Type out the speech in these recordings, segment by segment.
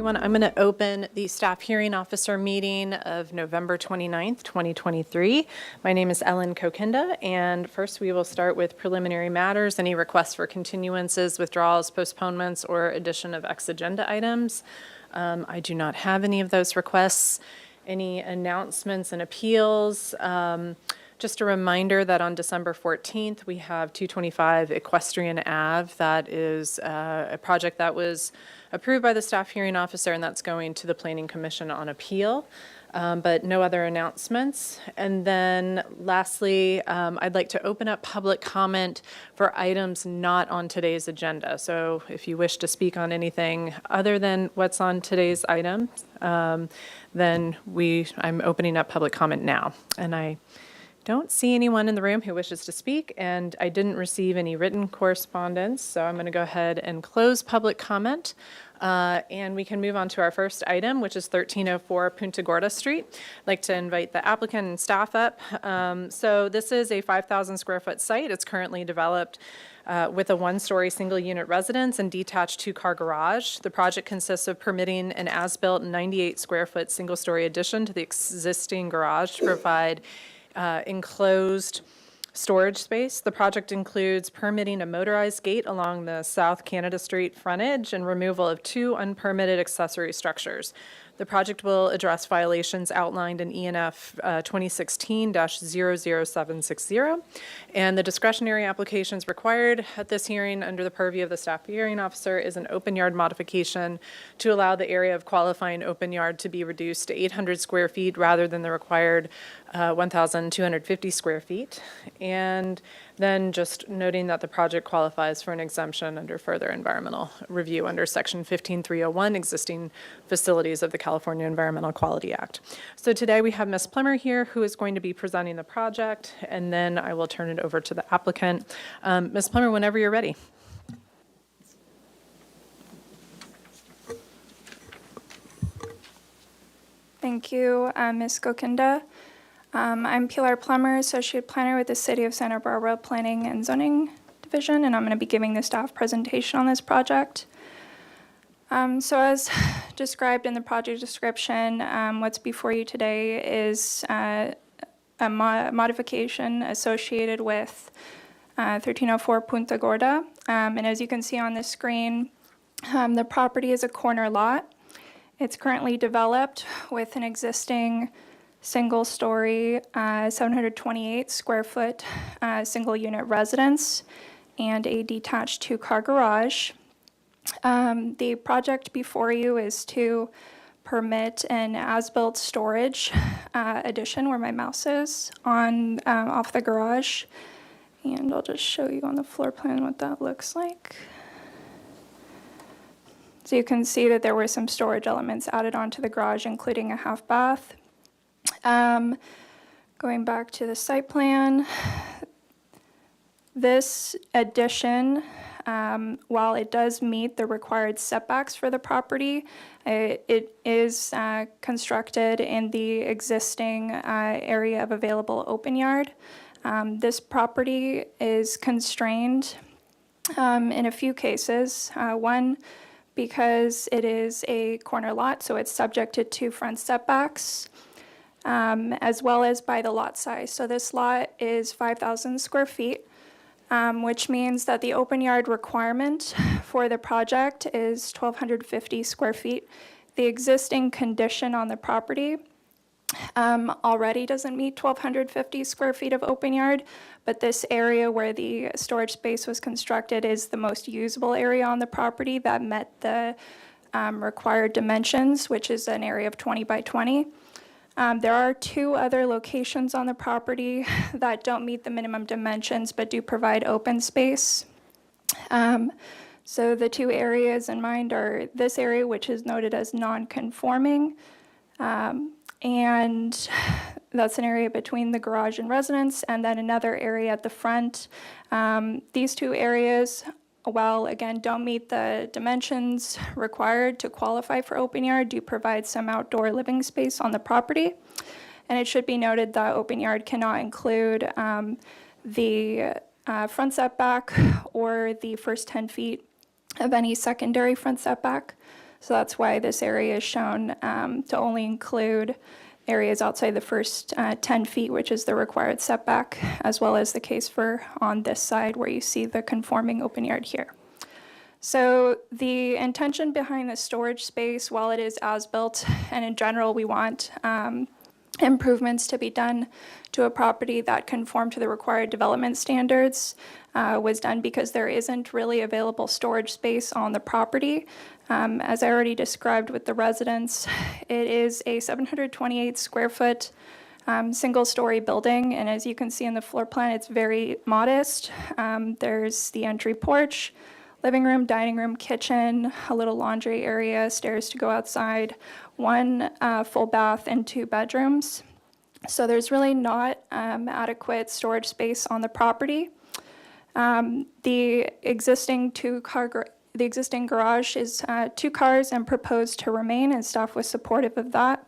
Everyone, I'm going to open the staff hearing officer meeting of November 29th, 2023. My name is Ellen Kokinda, and first we will start with preliminary matters, any requests for continuances, withdrawals, postponements, or addition of ex-agenda items. I do not have any of those requests. Any announcements and appeals? Just a reminder that on December 14th, we have 225 Equestrian Ave. That is a project that was approved by the staff hearing officer, and that's going to the Planning Commission on appeal. But no other announcements. And then lastly, I'd like to open up public comment for items not on today's agenda. So if you wish to speak on anything other than what's on today's item, then I'm opening up public comment now. And I don't see anyone in the room who wishes to speak, and I didn't receive any written correspondence, so I'm going to go ahead and close public comment. And we can move on to our first item, which is 1304 Punta Gorda Street. I'd like to invite the applicant and staff up. So this is a 5,000 square foot site. It's currently developed with a one-story single-unit residence and detached two-car garage. The project consists of permitting an as-built 98 square foot single-story addition to the existing garage to provide enclosed storage space. The project includes permitting a motorized gate along the South Canada Street frontage and removal of two unpermitted accessory structures. The project will address violations outlined in ENF 2016-00760, and the discretionary applications required at this hearing under the purview of the staff hearing officer is an open yard modification to allow the area of qualifying open yard to be reduced to 800 square feet rather than the required 1,250 square feet. And then just noting that the project qualifies for an exemption under further environmental review under Section 15301, existing facilities of the California Environmental Quality Act. So today we have Ms. Plummer here who is going to be presenting the project, and then I will turn it over to the applicant. Ms. Plummer, whenever you're ready. Thank you, Ms. Kokinda. I'm Pilar Plummer, Associate Planner with the City of Santa Barbara Planning and Zoning Division, and I'm going to be giving the staff presentation on this project. So as described in the project description, what's before you today is a modification associated with 1304 Punta Gorda. And as you can see on the screen, the property is a corner lot. It's currently developed with an existing single-story, 728 square foot single-unit residence and a detached two-car garage. The project before you is to permit an as-built storage addition, where my mouse is, on off the garage. And I'll just show you on the floor plan what that looks like. So you can see that there were some storage elements added onto the garage, including a half bath. Going back to the site plan, this addition, while it does meet the required setbacks for the property, it is constructed in the existing area of available open yard. This property is constrained in a few cases. One, because it is a corner lot, so it's subjected to front setbacks, as well as by the lot size. So this lot is 5,000 square feet, which means that the open yard requirement for the project is 1,250 square feet. The existing condition on the property already doesn't meet 1,250 square feet of open yard, but this area where the storage space was constructed is the most usable area on the property that met the required dimensions, which is an area of 20 by 20. There are two other locations on the property that don't meet the minimum dimensions but do provide open space. So the two areas in mind are this area, which is noted as non-conforming, and that's an area between the garage and residence, and then another area at the front. These two areas, while again don't meet the dimensions required to qualify for open yard, do provide some outdoor living space on the property. And it should be noted that open yard cannot include the front setback or the first 10 feet of any secondary front setback. So that's why this area is shown to only include areas outside the first 10 feet, which is the required setback, as well as the case for on this side where you see the conforming open yard here. So the intention behind the storage space, while it is as-built, and in general we want improvements to be done to a property that conform to the required development standards, was done because there isn't really available storage space on the property. As I already described with the residence, it is a 728 square foot single-story building, and as you can see in the floor plan, it's very modest. There's the entry porch, living room, dining room, kitchen, a little laundry area, stairs to go outside, one full bath, and 2 bedrooms. So there's really not adequate storage space on the property. The existing garage is 2 cars and proposed to remain, and staff was supportive of that.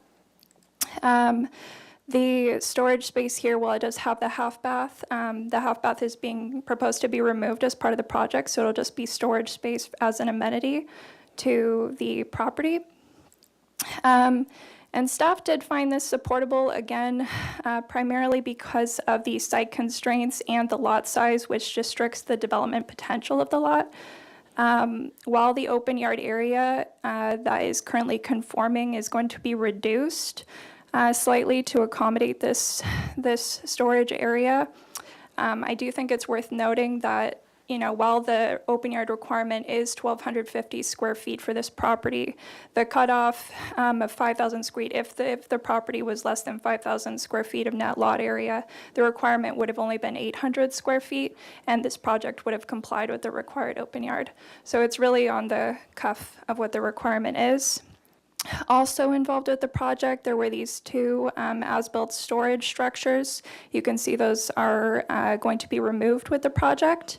The storage space here, while it does have the half bath is being proposed to be removed as part of the project, so it'll just be storage space as an amenity to the property. And staff did find this supportable, again, primarily because of the site constraints and the lot size, which restricts the development potential of the lot. While the open yard area that is currently conforming is going to be reduced slightly to accommodate this storage area, I do think it's worth noting that, while the open yard requirement is 1,250 square feet for this property, the cutoff of 5,000 square feet, if the property was less than 5,000 square feet of net lot area, the requirement would have only been 800 square feet, and this project would have complied with the required open yard. So it's really on the cuff of what the requirement is. Also involved with the project, there were these 2 as-built storage structures. You can see those are going to be removed with the project.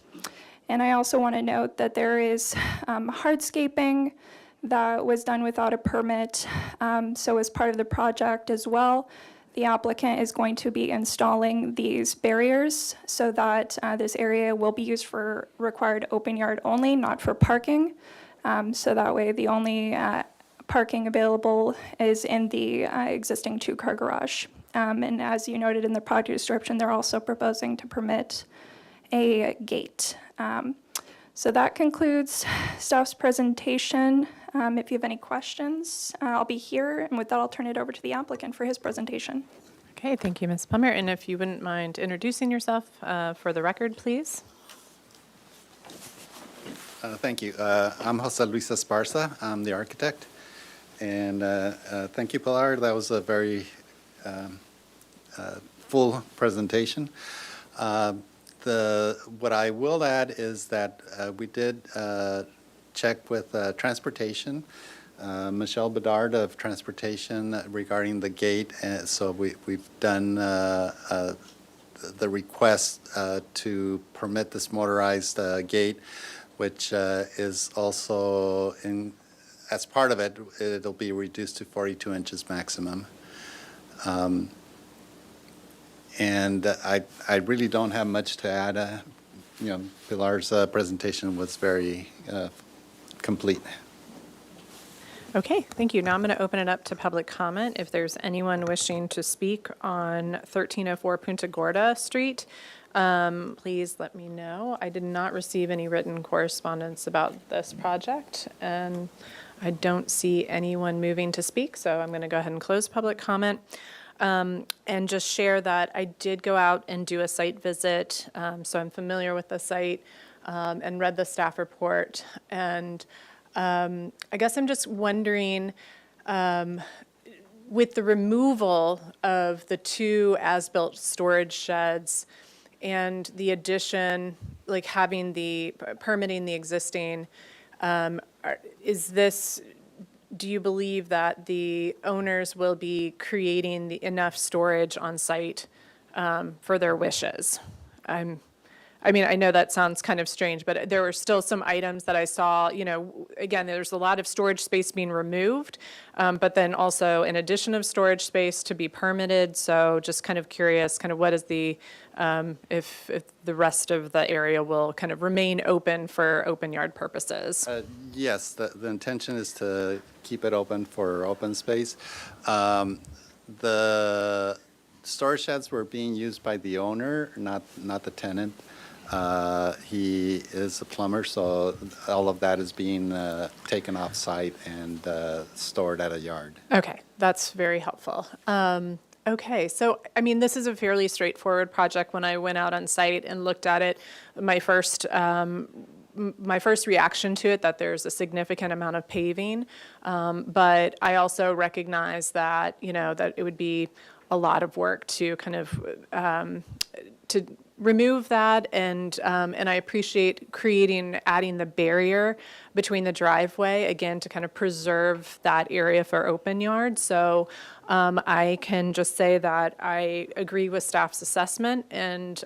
And I also want to note that there is hardscaping that was done without a permit. So as part of the project as well, the applicant is going to be installing these barriers so that this area will be used for required open yard only, not for parking. So that way the only parking available is in the existing 2-car garage. And as you noted in the project description, they're also proposing to permit a gate. So that concludes staff's presentation. If you have any questions, I'll be here, and with that, I'll turn it over to the applicant for his presentation. Okay, thank you, Ms. Plummer. And if you wouldn't mind introducing yourself for the record, please. Thank you. I'm Jose Luis Esparza. I'm the architect. And thank you, Pilar. That was a very full presentation. What I will add is that we did check with transportation, Michelle Bedard of Transportation regarding the gate. So we've done the request to permit this motorized gate, which is also as part of it, it'll be reduced to 42 inches maximum. And I really don't have much to add. Pilar's presentation was very complete. Okay, thank you. Now I'm going to open it up to public comment. If there's anyone wishing to speak on 1304 Punta Gorda Street, please let me know. I did not receive any written correspondence about this project, and I don't see anyone moving to speak, so I'm going to go ahead and close public comment. And just share that I did go out and do a site visit, so I'm familiar with the site, and read the staff report. And I guess I'm just wondering, with the removal of the 2 as-built storage sheds and the addition, like having the, permitting the existing, is this, do you believe that the owners will be creating enough storage on site for their wishes? I mean, I know that sounds kind of strange, but there were still some items that I saw, again, there's a lot of storage space being removed, but then also an addition of storage space to be permitted. So just kind of curious, kind of what is the, if the rest of the area will kind of remain open for open yard purposes? Yes, the intention is to keep it open for open space. The storage sheds were being used by the owner, not the tenant. He is a plumber, so all of that is being taken off-site and stored at a yard. Okay, that's very helpful. Okay, so, I mean, this is a fairly straightforward project. When I went out on site and looked at it, my first reaction to it, that there's a significant amount of paving, but I also recognize that, that it would be a lot of work to kind of, to remove that, and I appreciate adding the barrier between the driveway, again, to kind of preserve that area for open yard. So I can just say that I agree with staff's assessment and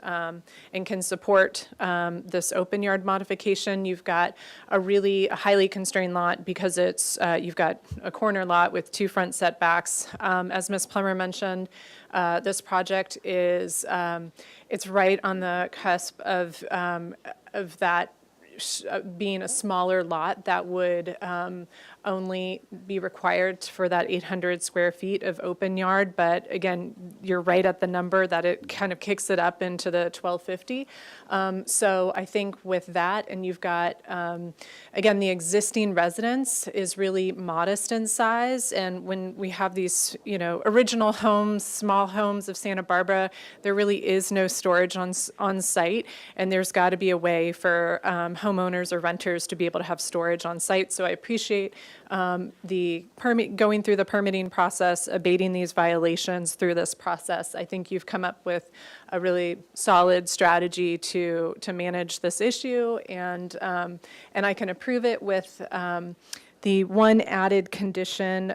can support this open yard modification. You've got a really highly constrained lot because it's, you've got a corner lot with 2 front setbacks. As Ms. Plummer mentioned, this project is, it's right on the cusp of that being a smaller lot that would only be required for that 800 square feet of open yard. But again, you're right at the number that it kind of kicks it up into the 1250. So I think with that, and you've got, again, the existing residence is really modest in size. And when we have these, original homes, small homes of Santa Barbara, there really is no storage on site. And there's got to be a way for homeowners or renters to be able to have storage on site. So I appreciate the going through the permitting process, abating these violations through this process. I think you've come up with a really solid strategy to manage this issue, and I can approve it with the one added condition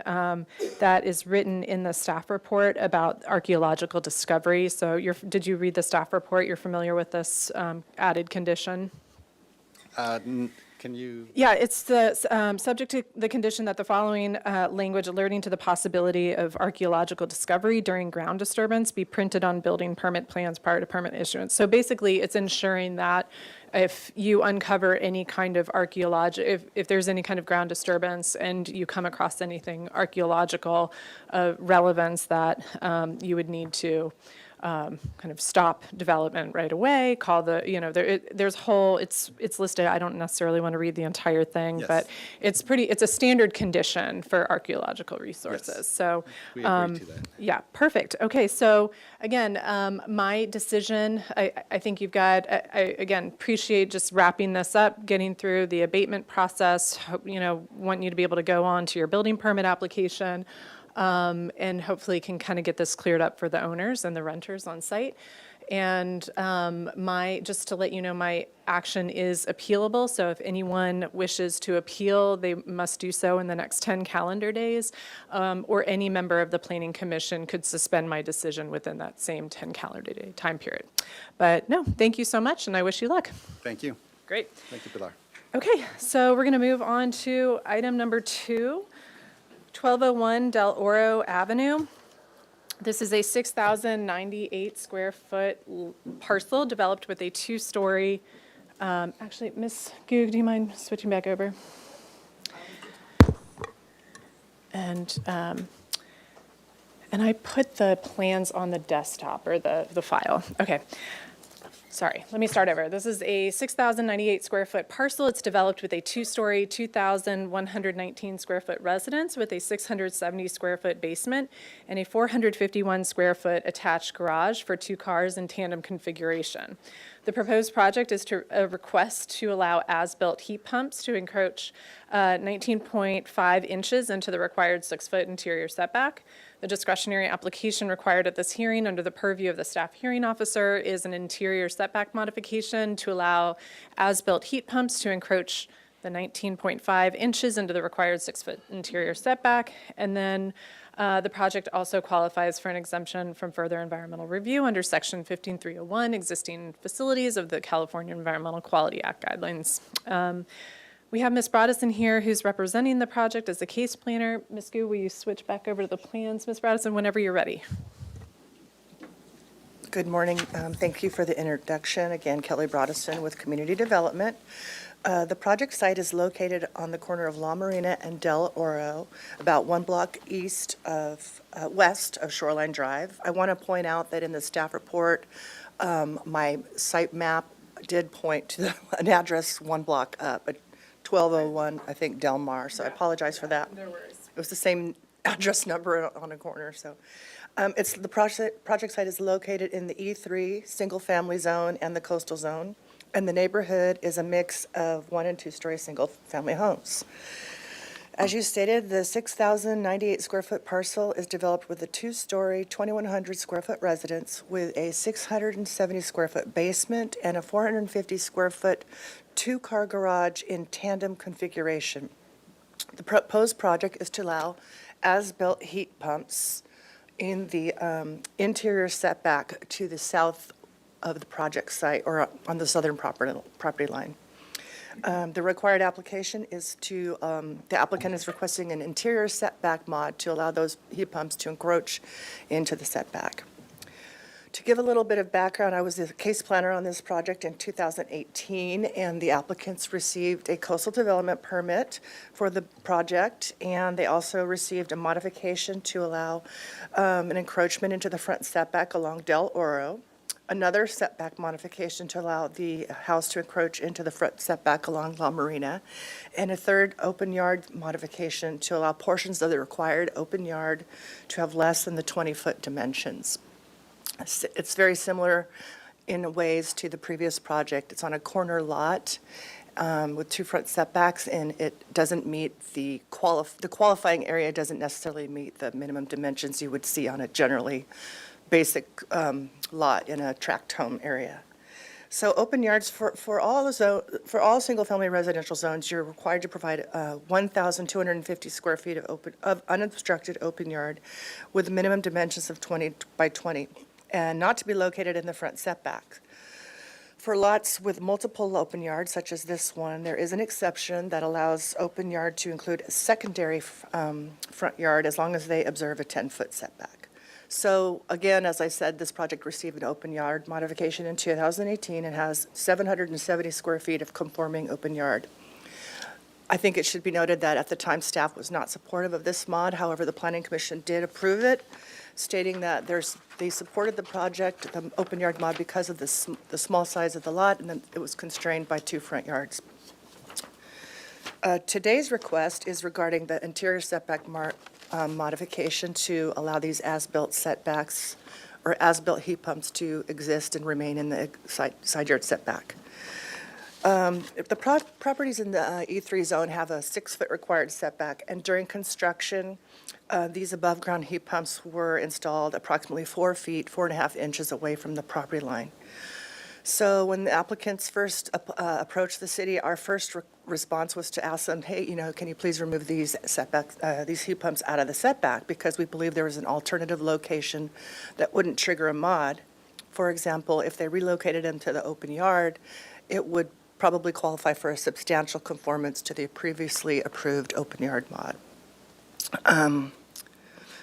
that is written in the staff report about archaeological discovery. So did you read the staff report? You're familiar with this added condition? Can you? Yeah, it's the subject to the condition that the following language alerting to the possibility of archaeological discovery during ground disturbance be printed on building permit plans prior to permit issuance. So basically, it's ensuring that if you uncover any kind of if there's any kind of ground disturbance and you come across anything archaeological relevance, that you would need to kind of stop development right away, call the, there's whole, it's listed, I don't necessarily want to read the entire thing, Yes. but it's a standard condition for archaeological resources. Yes. So, We agree to that. yeah, perfect. Okay, so again, my decision, I think you've got, I again, appreciate just wrapping this up, getting through the abatement process, want you to be able to go on to your building permit application, and hopefully can kind of get this cleared up for the owners and the renters on site. And just to let you know, my action is appealable. So if anyone wishes to appeal, they must do so in the next 10 calendar days, or any member of the Planning Commission could suspend my decision within that same 10 calendar day time period. But no, thank you so much, and I wish you luck. Thank you. Great. Thank you, Pilar. Okay, so we're going to move on to item number 2, 1201 Del Oro Avenue. This is a 6,098 square foot parcel developed with a 2-story, actually, Ms. Goog, do you mind switching back over? And I put the plans on the desktop, or the file. Okay. Sorry, let me start over. This is a 6,098 square foot parcel. It's developed with a 2-story, 2,119 square foot residence with a 670 square foot basement and a 451 square foot attached garage for 2 cars in tandem configuration. The proposed project is a request to allow as-built heat pumps to encroach 19.5 inches into the required 6-foot interior setback. The discretionary application required at this hearing under the purview of the staff hearing officer is an interior setback modification to allow as-built heat pumps to encroach the 19.5 inches into the required 6-foot interior setback. And then the project also qualifies for an exemption from further environmental review under Section 15301, existing facilities of the California Environmental Quality Act guidelines. We have Ms. Brodesson here who's representing the project as the case planner. Ms. Gu, will you switch back over to the plans, Ms. Brodesson, whenever you're ready? Good morning. Thank you for the introduction. Again, Kelly Brodesson with Community Development. The project site is located on the corner of La Marina and Del Oro, about 1 block west of Shoreline Drive. I want to point out that in the staff report, my site map did point to an address 1 block up, at 1201, I think, Del Mar, so I apologize for that. No worries. It was the same address number on a corner, so. The project site is located in the E3 single-family zone and the coastal zone, and the neighborhood is a mix of 1- and 2-story single-family homes. As you stated, the 6,098 square foot parcel is developed with a 2-story, 2,100 square foot residence with a 670 square foot basement and a 450 square foot 2-car garage in tandem configuration. The proposed project is to allow as-built heat pumps in the interior setback to the south of the project site, or on the southern property line. The required application is to, the applicant is requesting an interior setback mod to allow those heat pumps to encroach into the setback. To give a little bit of background, I was the case planner on this project in 2018, and the applicants received a coastal development permit for the project, and they also received a modification to allow an encroachment into the front setback along Del Oro, another setback modification to allow the house to encroach into the front setback along La Marina, and a third open yard modification to allow portions of the required open yard to have less than the 20-foot dimensions. It's very similar in ways to the previous project. It's on a corner lot with 2 front setbacks, and it doesn't meet the qualifying area doesn't necessarily meet the minimum dimensions you would see on a generally basic lot in a tract home area. So open yards for all single-family residential zones, you're required to provide 1,250 square feet of unobstructed open yard with minimum dimensions of 20 by 20, and not to be located in the front setback. For lots with multiple open yards, such as this one, there is an exception that allows open yard to include a secondary front yard as long as they observe a 10-foot setback. So again, as I said, this project received an open yard modification in 2018 and has 770 square feet of conforming open yard. I think it should be noted that at the time, staff was not supportive of this mod. However, the Planning Commission did approve it, stating that they supported the project, the open yard mod, because of the small size of the lot, and then it was constrained by 2 front yards. Today's request is regarding the interior setback modification to allow these as-built setbacks or as-built heat pumps to exist and remain in the side yard setback. If the properties in the E3 zone have a 6-foot required setback, and during construction, these above-ground heat pumps were installed approximately 4 feet, 4.5 inches away from the property line. So when the applicants first approached the city, our first response was to ask them, hey, can you please remove these setbacks, these heat pumps out of the setback, because we believe there was an alternative location that wouldn't trigger a mod. For example, if they relocated them to the open yard, it would probably qualify for a substantial conformance to the previously approved open yard mod.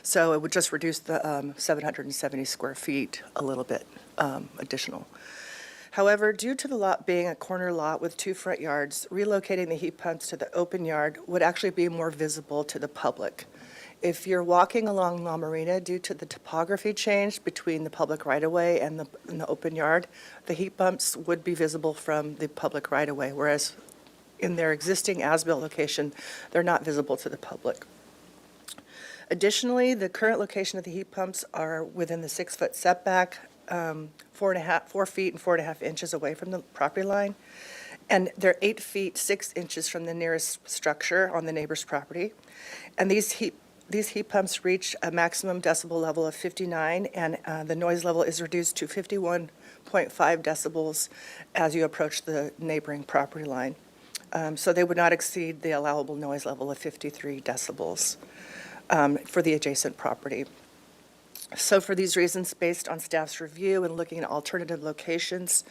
So it would just reduce the 770 square feet a little bit additional. However, due to the lot being a corner lot with 2 front yards, relocating the heat pumps to the open yard would actually be more visible to the public. If you're walking along La Marina, due to the topography change between the public right-of-way and the open yard, the heat pumps would be visible from the public right-of-way, whereas in their existing as-built location, they're not visible to the public. Additionally, the current location of the heat pumps are within the 6-foot setback, 4 feet and 4.5 inches away from the property line, and they're 8 feet 6 inches from the nearest structure on the neighbor's property. And these These heat pumps reach a maximum decibel level of 59, and the noise level is reduced to 51.5 decibels as you approach the neighboring property line. So they would not exceed the allowable noise level of 53 decibels for the adjacent property. So for these reasons, based on staff's review and looking at alternative locations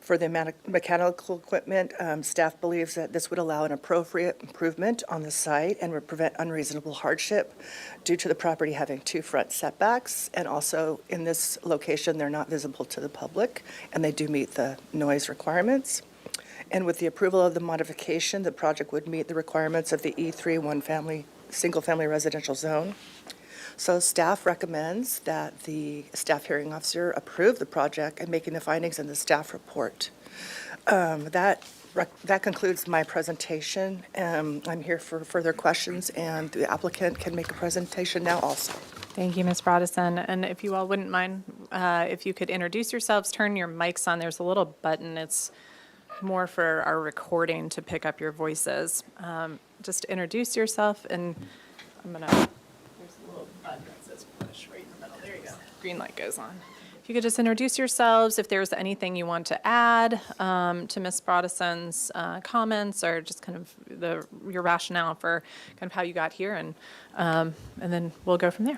for the mechanical equipment, staff believes that this would allow an appropriate improvement on the site and would prevent unreasonable hardship due to the property having 2 front setbacks. And also, in this location, they're not visible to the public, and they do meet the noise requirements. And with the approval of the modification, the project would meet the requirements of the E3 single-family residential zone. So staff recommends that the staff hearing officer approve the project and making the findings in the staff report. That concludes my presentation. I'm here for further questions, and the applicant can make a presentation now also. Thank you, Ms. Broadison. And if you all wouldn't mind, if you could introduce yourselves, turn your mics on. There's a little button. It's more for our recording to pick up your voices. Just introduce yourself, and I'm going to, there's a little button that says push right in the middle. There you go. Green light goes on. If you could just introduce yourselves, if there's anything you want to add to Ms. Broadison's comments, or just kind of your rationale for kind of how you got here, and then we'll go from there.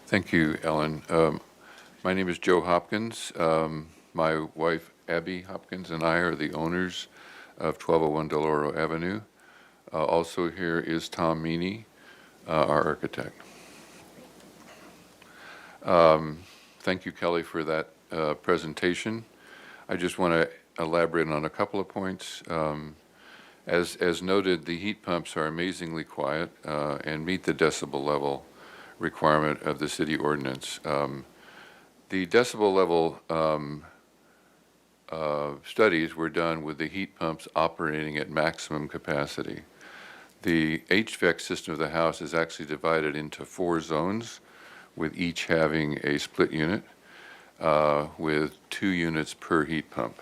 Thank you, Ellen. My name is Joe Hopkins. My wife, Abby Hopkins, and I are the owners of 1201 Deloro Avenue. Also here is Tom Meany, our architect. Thank you, Kelly, for that presentation. I just want to elaborate on a couple of points. As noted, the heat pumps are amazingly quiet and meet the decibel level requirement of the city ordinance. The decibel level studies were done with the heat pumps operating at maximum capacity. The HVAC system of the house is actually divided into 4 zones, with each having a split unit with 2 units per heat pump,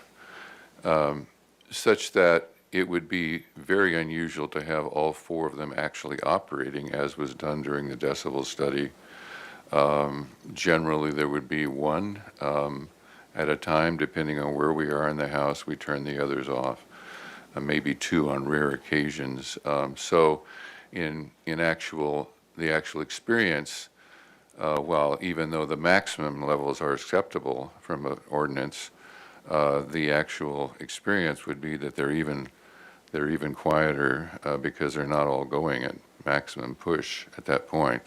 such that it would be very unusual to have all 4 of them actually operating, as was done during the decibel study. Generally, there would be 1 at a time, depending on where we are in the house. We turn the others off, maybe 2 on rare occasions. So in the actual experience, while even though the maximum levels are acceptable from an ordinance, the actual experience would be that they're even quieter because they're not all going at maximum push at that point.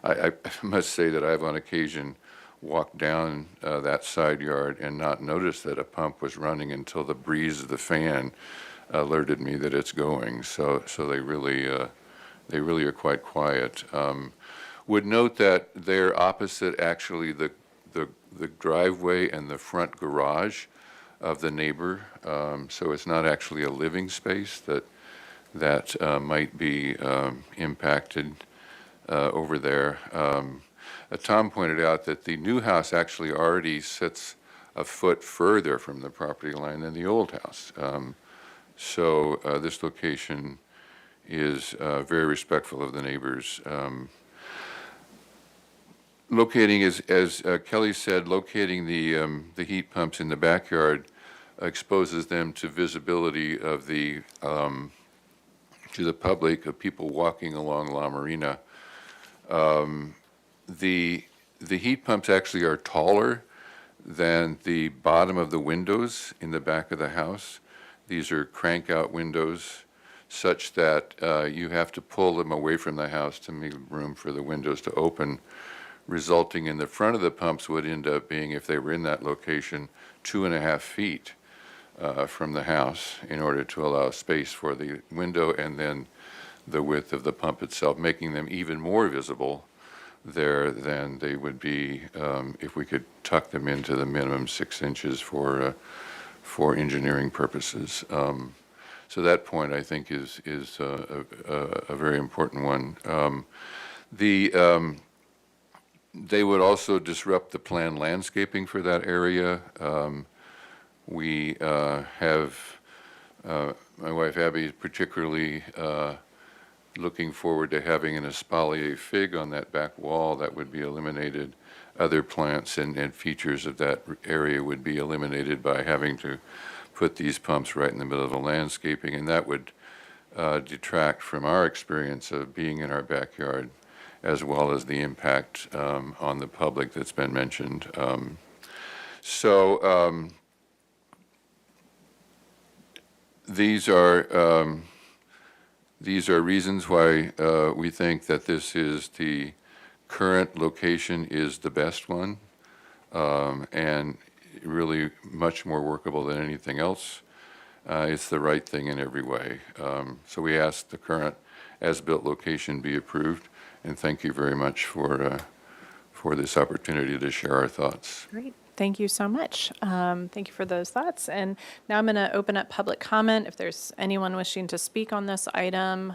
I must say that I've on occasion walked down that side yard and not noticed that a pump was running until the breeze of the fan alerted me that it's going. So they really are quite quiet. Would note that they're opposite actually the driveway and the front garage of the neighbor. So it's not actually a living space that might be impacted over there. Tom pointed out that the new house actually already sits a foot further from the property line than the old house. So this location is very respectful of the neighbors. Locating, as Kelly said, locating the heat pumps in the backyard exposes them to visibility of to the public, of people walking along La Marina. The heat pumps actually are taller than the bottom of the windows in the back of the house. These are crank-out windows such that you have to pull them away from the house to make room for the windows to open, resulting in the front of the pumps would end up being, if they were in that location, 2.5 feet from the house in order to allow space for the window and then the width of the pump itself, making them even more visible there than they would be if we could tuck them into the minimum 6 inches for engineering purposes. So that point, I think, is a very important one. They would also disrupt the planned landscaping for that area. We have, my wife Abby particularly looking forward to having an espalier fig on that back wall that would be eliminated. Other plants and features of that area would be eliminated by having to put these pumps right in the middle of the landscaping, and that would detract from our experience of being in our backyard, as well as the impact on the public that's been mentioned. These are reasons why we think that this is the current location is the best one, and really much more workable than anything else. It's the right thing in every way. So we ask the current as-built location be approved, and thank you very much for this opportunity to share our thoughts. Great. Thank you so much. Thank you for those thoughts. And now I'm going to open up public comment. If there's anyone wishing to speak on this item,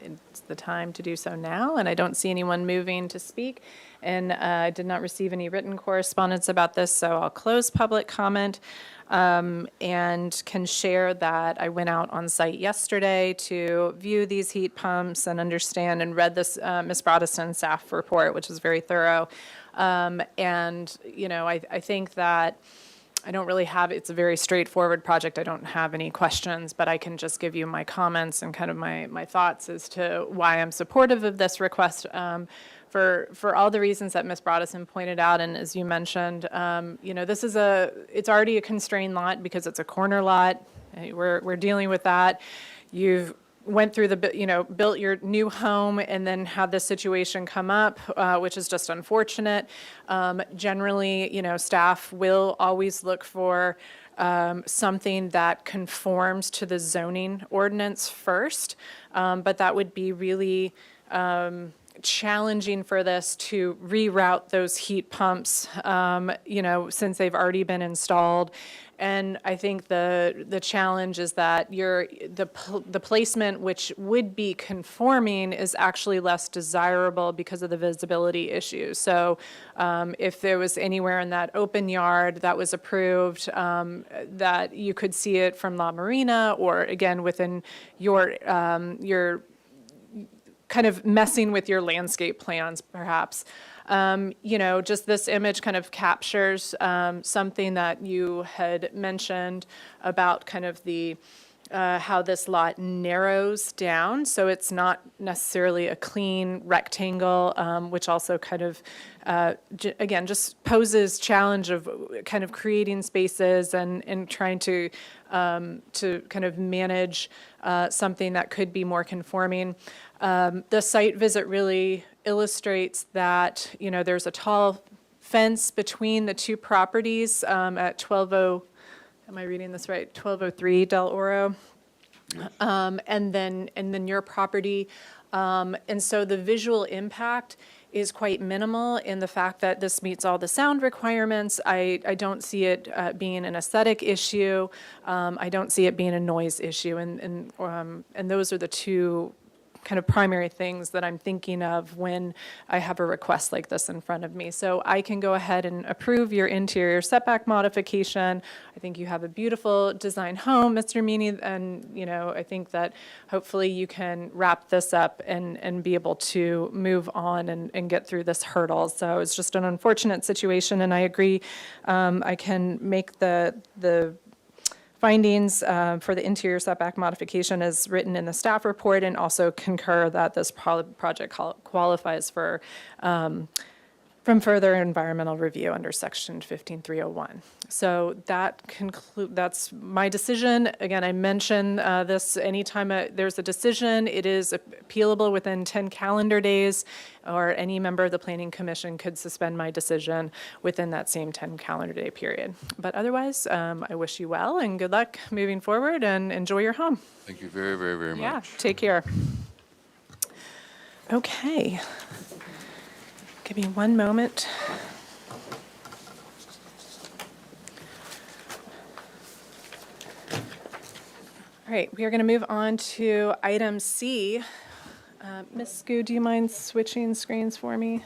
it's the time to do so now. And I don't see anyone moving to speak. And I did not receive any written correspondence about this, so I'll close public comment and can share that I went out on site yesterday to view these heat pumps and understand and read this Ms. Broadison staff report, which was very thorough. And, you know, I think that I don't really have, it's a very straightforward project. I don't have any questions, but I can just give you my comments and kind of my thoughts as to why I'm supportive of this request. For all the reasons that Ms. Broadison pointed out, and as you mentioned, you know, this is it's already a constrained lot because it's a corner lot. We're dealing with that. You've went through built your new home and then had this situation come up, which is just unfortunate. Generally, you know, staff will always look for something that conforms to the zoning ordinance first, but that would be really challenging for this to reroute those heat pumps, you know, since they've already been installed. And I think the challenge is that the placement, which would be conforming, is actually less desirable because of the visibility issues. So if there was anywhere in that open yard that was approved, that you could see it from La Marina, or again within your kind of messing with your landscape plans, perhaps. You know, just this image kind of captures something that you had mentioned about kind of the how this lot narrows down. So it's not necessarily a clean rectangle, which also kind of, again, just poses challenge of kind of creating spaces and trying to kind of manage something that could be more conforming. The site visit really illustrates that, you know, there's a tall fence between the two properties at 120, am I reading this right? 1203 Del Oro. And then your property. And so the visual impact is quite minimal in the fact that this meets all the sound requirements. I don't see it being an aesthetic issue. I don't see it being a noise issue. And those are the two kind of primary things that I'm thinking of when I have a request like this in front of me. So I can go ahead and approve your interior setback modification. I think you have a beautiful design home, Mr. Meany, and you know, I think that hopefully you can wrap this up and be able to move on and get through this hurdle. So it's just an unfortunate situation, and I agree. I can make the findings for the interior setback modification as written in the staff report, and also concur that this project qualifies for from further environmental review under section 15301. So that's my decision. Again, I mention this anytime there's a decision, it is appealable within 10 calendar days, or any member of the Planning Commission could suspend my decision within that same 10 calendar day period. But otherwise, I wish you well and good luck moving forward, and enjoy your home. Thank you very, very, very much. Yeah, take care. Okay. Give me one moment. All right, we are going to move on to item C. Ms. Skoo, do you mind switching screens for me?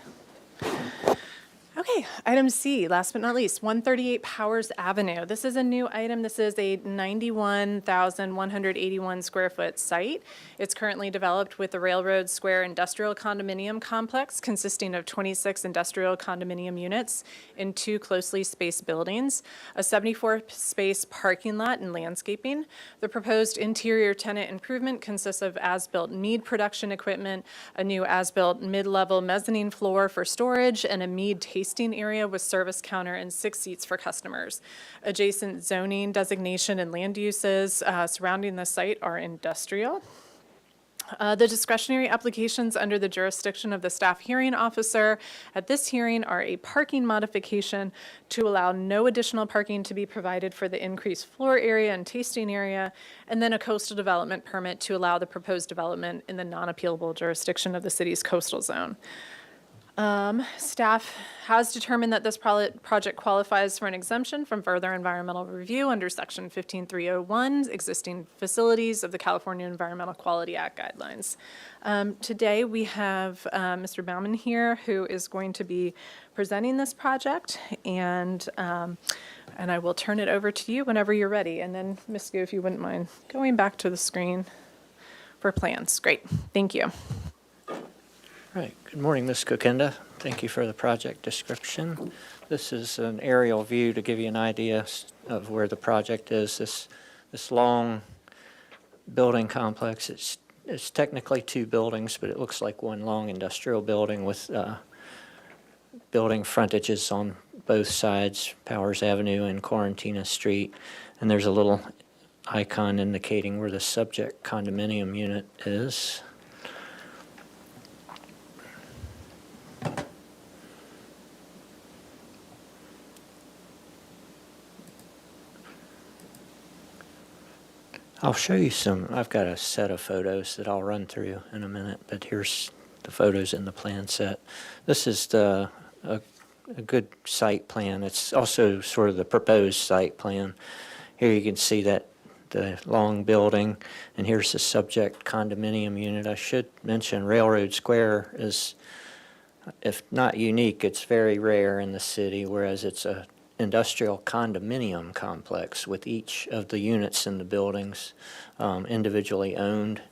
Okay, item C, last but not least, 138 Powers Avenue. This is a new item. This is a 91,181 square foot site. It's currently developed with the Railroad Square Industrial Condominium Complex consisting of 26 industrial condominium units in 2 closely spaced buildings, a 74-space parking lot and landscaping. The proposed interior tenant improvement consists of as-built mead production equipment, a new as-built mid-level mezzanine floor for storage, and a mead tasting area with service counter and 6 seats for customers. Adjacent zoning designation and land uses surrounding the site are industrial. The discretionary applications under the jurisdiction of the staff hearing officer at this hearing are a parking modification to allow no additional parking to be provided for the increased floor area and tasting area, and then a coastal development permit to allow the proposed development in the non-appealable jurisdiction of the city's coastal zone. Staff has determined that this project qualifies for an exemption from further environmental review under Section 15301, existing facilities of the California Environmental Quality Act guidelines. Today, we have Mr. Bauman here, who is going to be presenting this project, and I will turn it over to you whenever you're ready. And then, Ms. Gu, if you wouldn't mind going back to the screen for plans. Great, thank you. Right. Good morning, Ms. Kokenda. Thank you for the project description. This is an aerial view to give you an idea of where the project is. This long building complex, it's technically 2 buildings, but it looks like one long industrial building with building frontages on both sides, Powers Avenue and Quarantina Street. And there's a little icon indicating where the subject condominium unit is. I'll show you I've got a set of photos that I'll run through in a minute, but here's the photos in the plan set. This is a good site plan. It's also sort of the proposed site plan. Here you can see that the long building, and here's the subject condominium unit. I should mention Railroad Square is, if not unique, it's very rare in the city, whereas it's a industrial condominium complex with each of the units in the buildings individually owned.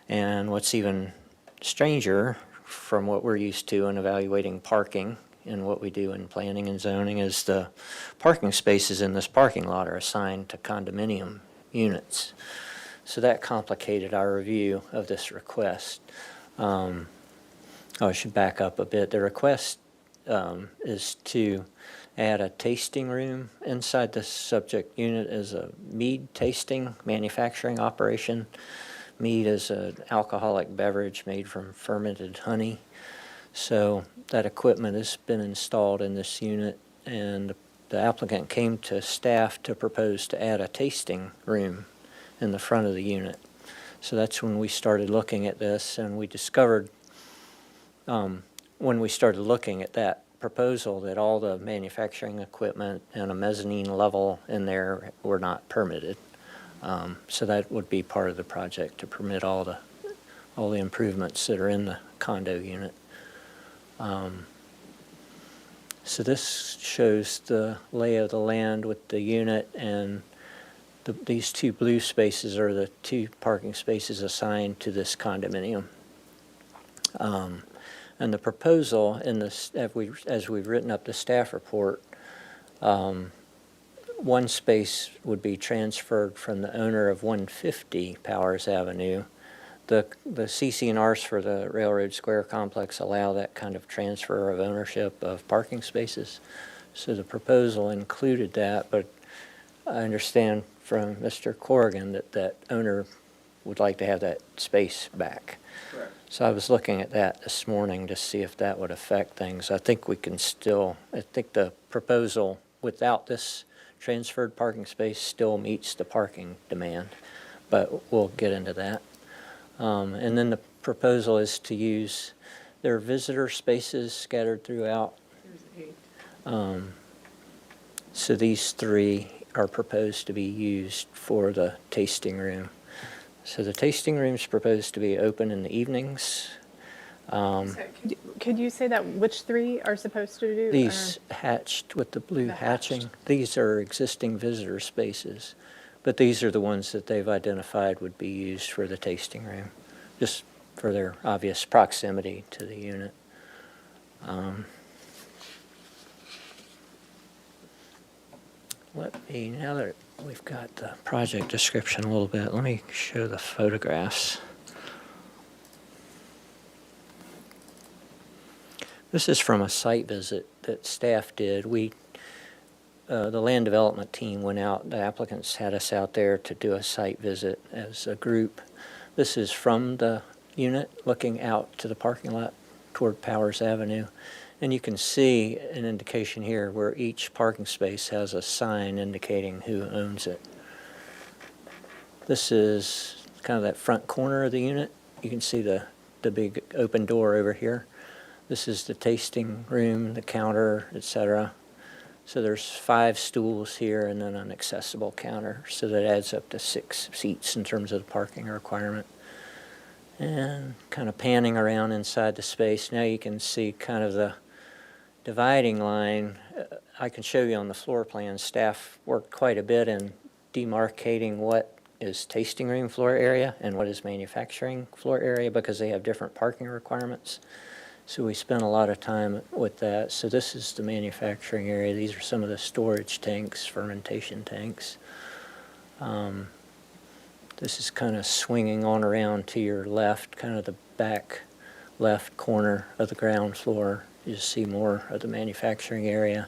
And what's even stranger from what we're used to in evaluating parking and what we do in planning and zoning is the parking spaces in this parking lot are assigned to condominium units. So that complicated our review of this request. I should back up a bit. The request is to add a tasting room inside the subject unit as a mead tasting manufacturing operation. Mead is an alcoholic beverage made from fermented honey. So that equipment has been installed in this unit, and the applicant came to staff to propose to add a tasting room in the front of the unit. So that's when we started looking at this, and we discovered when we started looking at that proposal that all the manufacturing equipment and a mezzanine level in there were not permitted. So that would be part of the project to permit all the improvements that are in the condo unit. So this shows the lay of the land with the unit, and these 2 blue spaces are the 2 parking spaces assigned to this condominium. And the proposal in this, as we've written up the staff report, 1 space would be transferred from the owner of 150 Powers Avenue. The CC&Rs for the Railroad Square complex allow that kind of transfer of ownership of parking spaces. So the proposal included that, but I understand from Mr. Corrigan that owner would like to have that space back. Correct. So I was looking at that this morning to see if that would affect things. I think the proposal without this transferred parking space still meets the parking demand, but we'll get into that. And then the proposal is to use their visitor spaces scattered throughout. So these 3 are proposed to be used for the tasting room. So the tasting room is proposed to be open in the evenings. Could you say that which three are supposed to do? These hatched with the blue The hatching, hatched. these are existing visitor spaces, but these are the ones that they've identified would be used for the tasting room, just for their obvious proximity to the unit. Now that we've got the project description a little bit, let me show the photographs. This is from a site visit that staff did. The land development team went out, the applicants had us out there to do a site visit as a group. This is from the unit looking out to the parking lot toward Powers Avenue. And you can see an indication here where each parking space has a sign indicating who owns it. This is kind of that front corner of the unit. You can see the big open door over here. This is the tasting room, the counter, etc. So there's 5 stools here and then an accessible counter. So that adds up to 6 seats in terms of the parking requirement. And kind of panning around inside the space, now you can see kind of the dividing line. I can show you on the floor plan. Staff worked quite a bit in demarcating what is tasting room floor area and what is manufacturing floor area because they have different parking requirements. So we spent a lot of time with that. So this is the manufacturing area. These are some of the storage tanks, fermentation tanks. This is kind of swinging on around to your left, kind of the back left corner of the ground floor. You see more of the manufacturing area.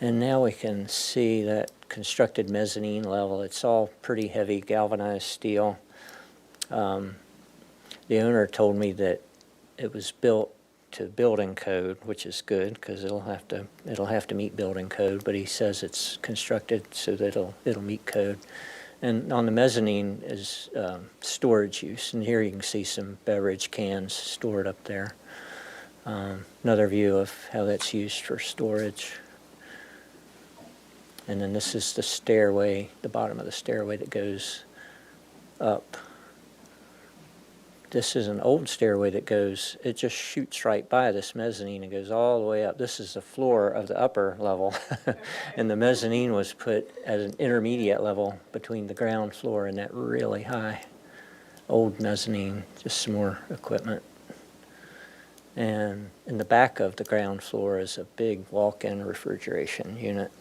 And now we can see that constructed mezzanine level. It's all pretty heavy galvanized steel. The owner told me that it was built to building code, which is good because it'll have to meet building code, but he says it's constructed so that it'll meet code. And on the mezzanine is storage use, and here you can see some beverage cans stored up there. Another view of how that's used for storage. And then this is the stairway, the bottom of the stairway that goes up. This is an old stairway that goes, it just shoots right by this mezzanine and goes all the way up. This is the floor of the upper level. And the mezzanine was put at an intermediate level between the ground floor and that really high old mezzanine, just some more equipment. And in the back of the ground floor is a big walk-in refrigeration unit.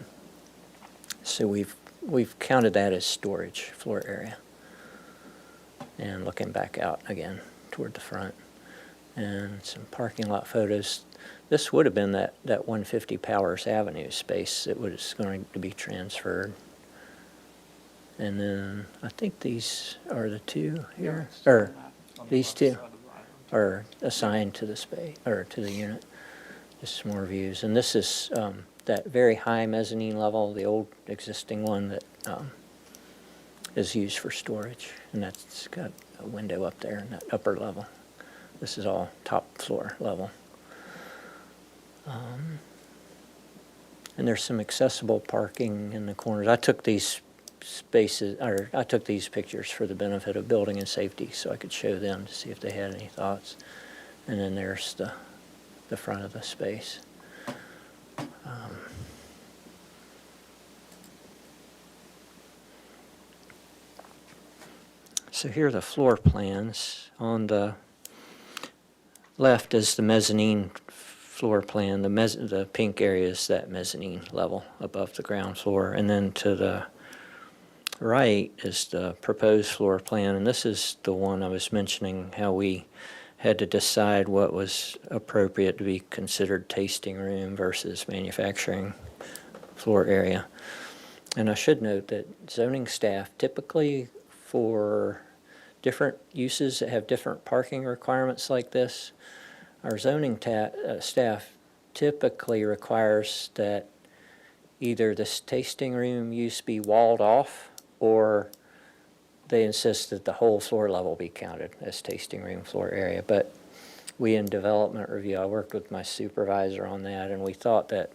So we've counted that as storage floor area. And looking back out again toward the front. And some parking lot photos. This would have been that 150 Powers Avenue space that was going to be transferred. And then I think these are the 2 here, or these 2 are assigned to the space, or to the unit. Just some more views. And this is that very high mezzanine level, the old existing one that is used for storage, and that's got a window up there in that upper level. This is all top floor level. And there's some accessible parking in the corners. I took these pictures for the benefit of building and safety so I could show them to see if they had any thoughts. And then there's the front of the space. So here are the floor plans. On the left is the mezzanine floor plan. The pink area is that mezzanine level above the ground floor. And then to the right is the proposed floor plan. And this is the one I was mentioning, how we had to decide what was appropriate to be considered tasting room versus manufacturing floor area. And I should note that zoning staff typically, for different uses that have different parking requirements like this, our zoning staff typically requires that either this tasting room use be walled off, or they insist that the whole floor level be counted as tasting room floor area. But we in development review, I worked with my supervisor on that, and we thought that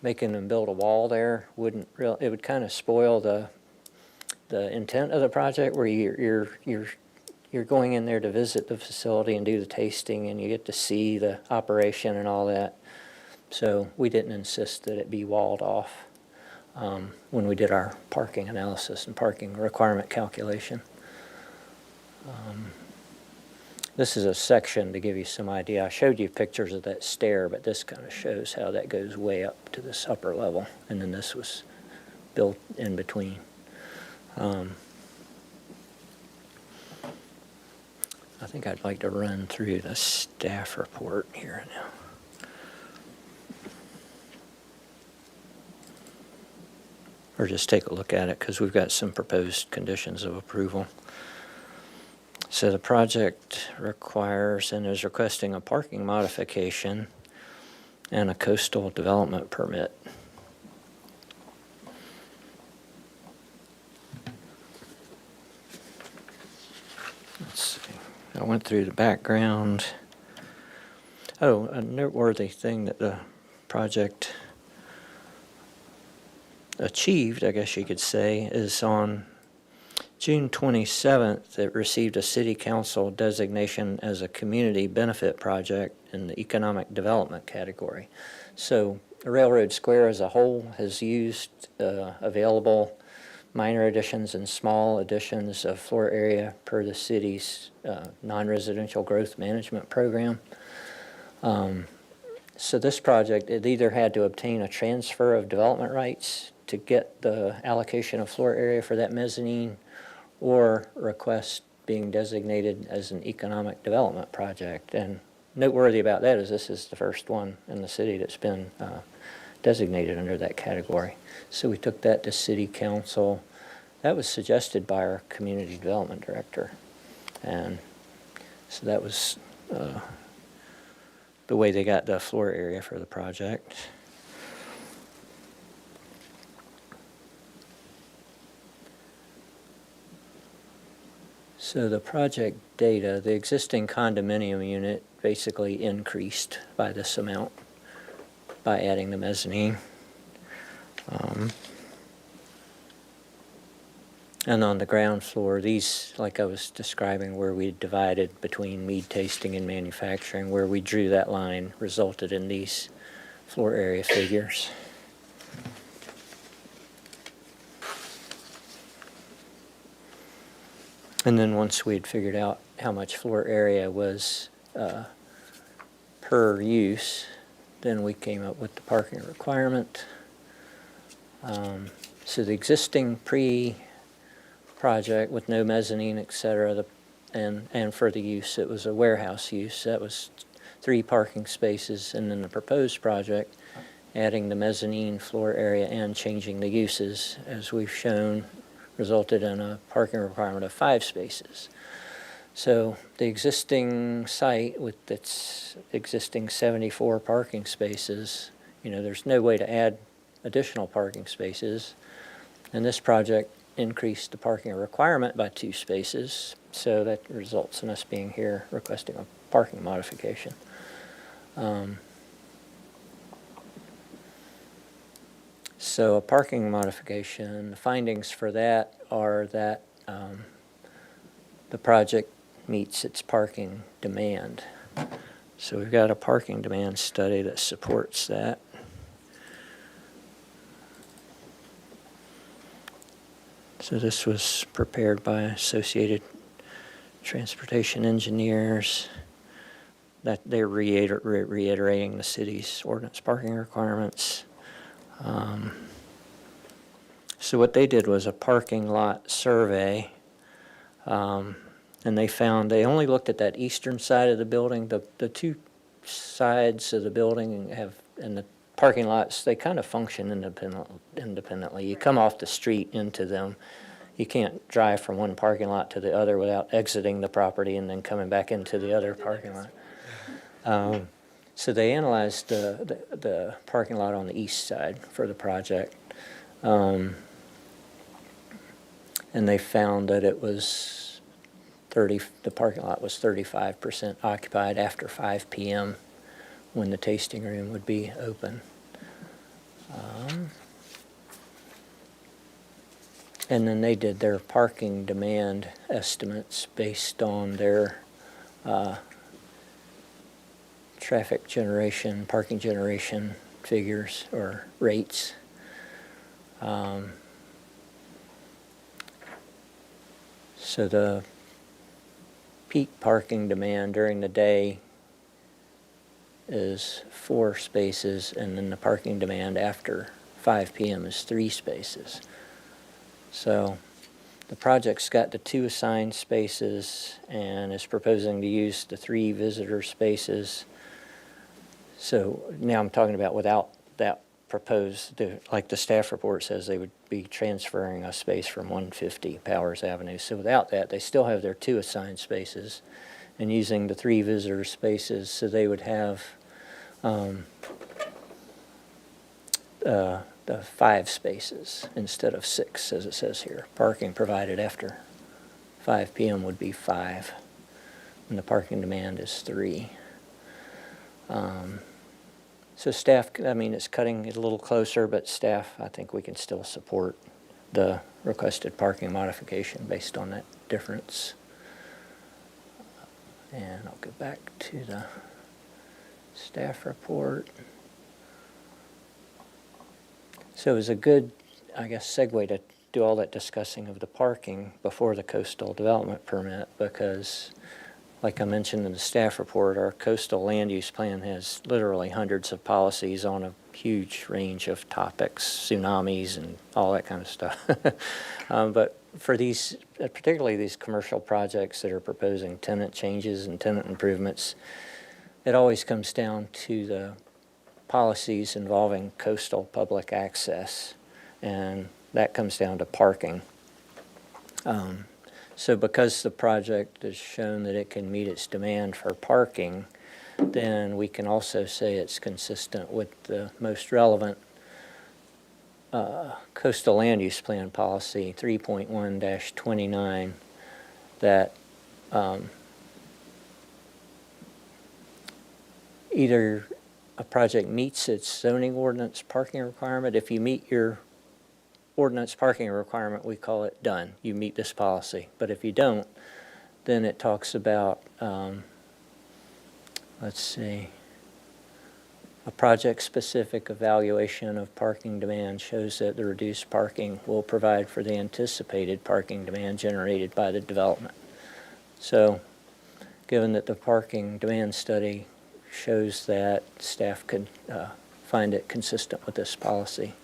making them build a wall there it would kind of spoil the intent of the project, where you're you're going in there to visit the facility and do the tasting, and you get to see the operation and all that. So we didn't insist that it be walled off when we did our parking analysis and parking requirement calculation. This is a section to give you some idea. I showed you pictures of that stair, but this kind of shows how that goes way up to this upper level, and then this was built in between. I think I'd like to run through the staff report here now. Or just take a look at it, because we've got some proposed conditions of approval. So the project requires and is requesting a parking modification and a coastal development permit. Let's see. I went through the background. Oh, a noteworthy thing that the project achieved, I guess you could say, is on June 27th, it received a city council designation as a community benefit project in the economic development category. So Railroad Square as a whole has used available minor additions and small additions of floor area per the city's non-residential growth management program. So this project, it either had to obtain a transfer of development rights to get the allocation of floor area for that mezzanine, or request being designated as an economic development project. And noteworthy about that is this is the first one in the city that's been designated under that category. So we took that to city council. That was suggested by our community development director. And so that was the way they got the floor area for the project. So the project data, the existing condominium unit basically increased by this amount by adding the mezzanine. And on the ground floor, these, like I was describing, where we divided between mead tasting and manufacturing, where we drew that line resulted in these floor area figures. And then once we had figured out how much floor area was per use, then we came up with the parking requirement. So the existing pre-project with no mezzanine, et cetera, and for the use, it was a warehouse use. That was 3 parking spaces, and then the proposed project, adding the mezzanine floor area and changing the uses, as we've shown, resulted in a parking requirement of 5 spaces. So the existing site with its existing 74 parking spaces, there's no way to add additional parking spaces. And this project increased the parking requirement by 2 spaces. So that results in us being here requesting a parking modification. So a parking modification, the findings for that are that the project meets its parking demand. So we've got a parking demand study that supports that. So this was prepared by Associated Transportation Engineers. That they're reiterating the city's ordinance parking requirements. So what they did was a parking lot survey, and they only looked at that eastern side of the building. The 2 sides of the building and the parking lots, they kind of function independently. You come off the street into them. You can't drive from one parking lot to the other without exiting the property and then coming back into the other parking lot. So they analyzed the parking lot on the east side for the project. And they found that it was the parking lot was 35% occupied after 5 p.m. when the tasting room would be open. And then they did their parking demand estimates based on their traffic generation, parking generation figures or rates. So the peak parking demand during the day is 4 spaces, and then the parking demand after 5 p.m. is 3 spaces. So the project's got the 2 assigned spaces and is proposing to use the 3 visitor spaces. So now I'm talking about without that proposed, like the staff report says, they would be transferring a space from 150 Powers Avenue. So without that, they still have their 2 assigned spaces and using the 3 visitor spaces, so they would have the 5 spaces instead of 6, as it says here. Parking provided after 5 p.m. would be 5, and the parking demand is 3. So staff, I mean, it's cutting it a little closer, but staff, I think we can still support the requested parking modification based on that difference. And I'll go back to the staff report. So it was a good, I guess, segue to do all that discussing of the parking before the coastal development permit, because like I mentioned in the staff report, our coastal land use plan has literally hundreds of policies on a huge range of topics, tsunamis and all that kind of stuff. But for these, particularly these commercial projects that are proposing tenant changes and tenant improvements, it always comes down to the policies involving coastal public access, and that comes down to parking. So because the project has shown that it can meet its demand for parking, then we can also say it's consistent with the most relevant coastal land use plan policy, 3.1-29, that either a project meets its zoning ordinance parking requirement. If you meet your ordinance parking requirement, we call it done. You meet this policy. But if you don't, then it talks about, let's see, a project-specific evaluation of parking demand shows that the reduced parking will provide for the anticipated parking demand generated by the development. So, given that the parking demand study shows that, staff could find it consistent with this policy.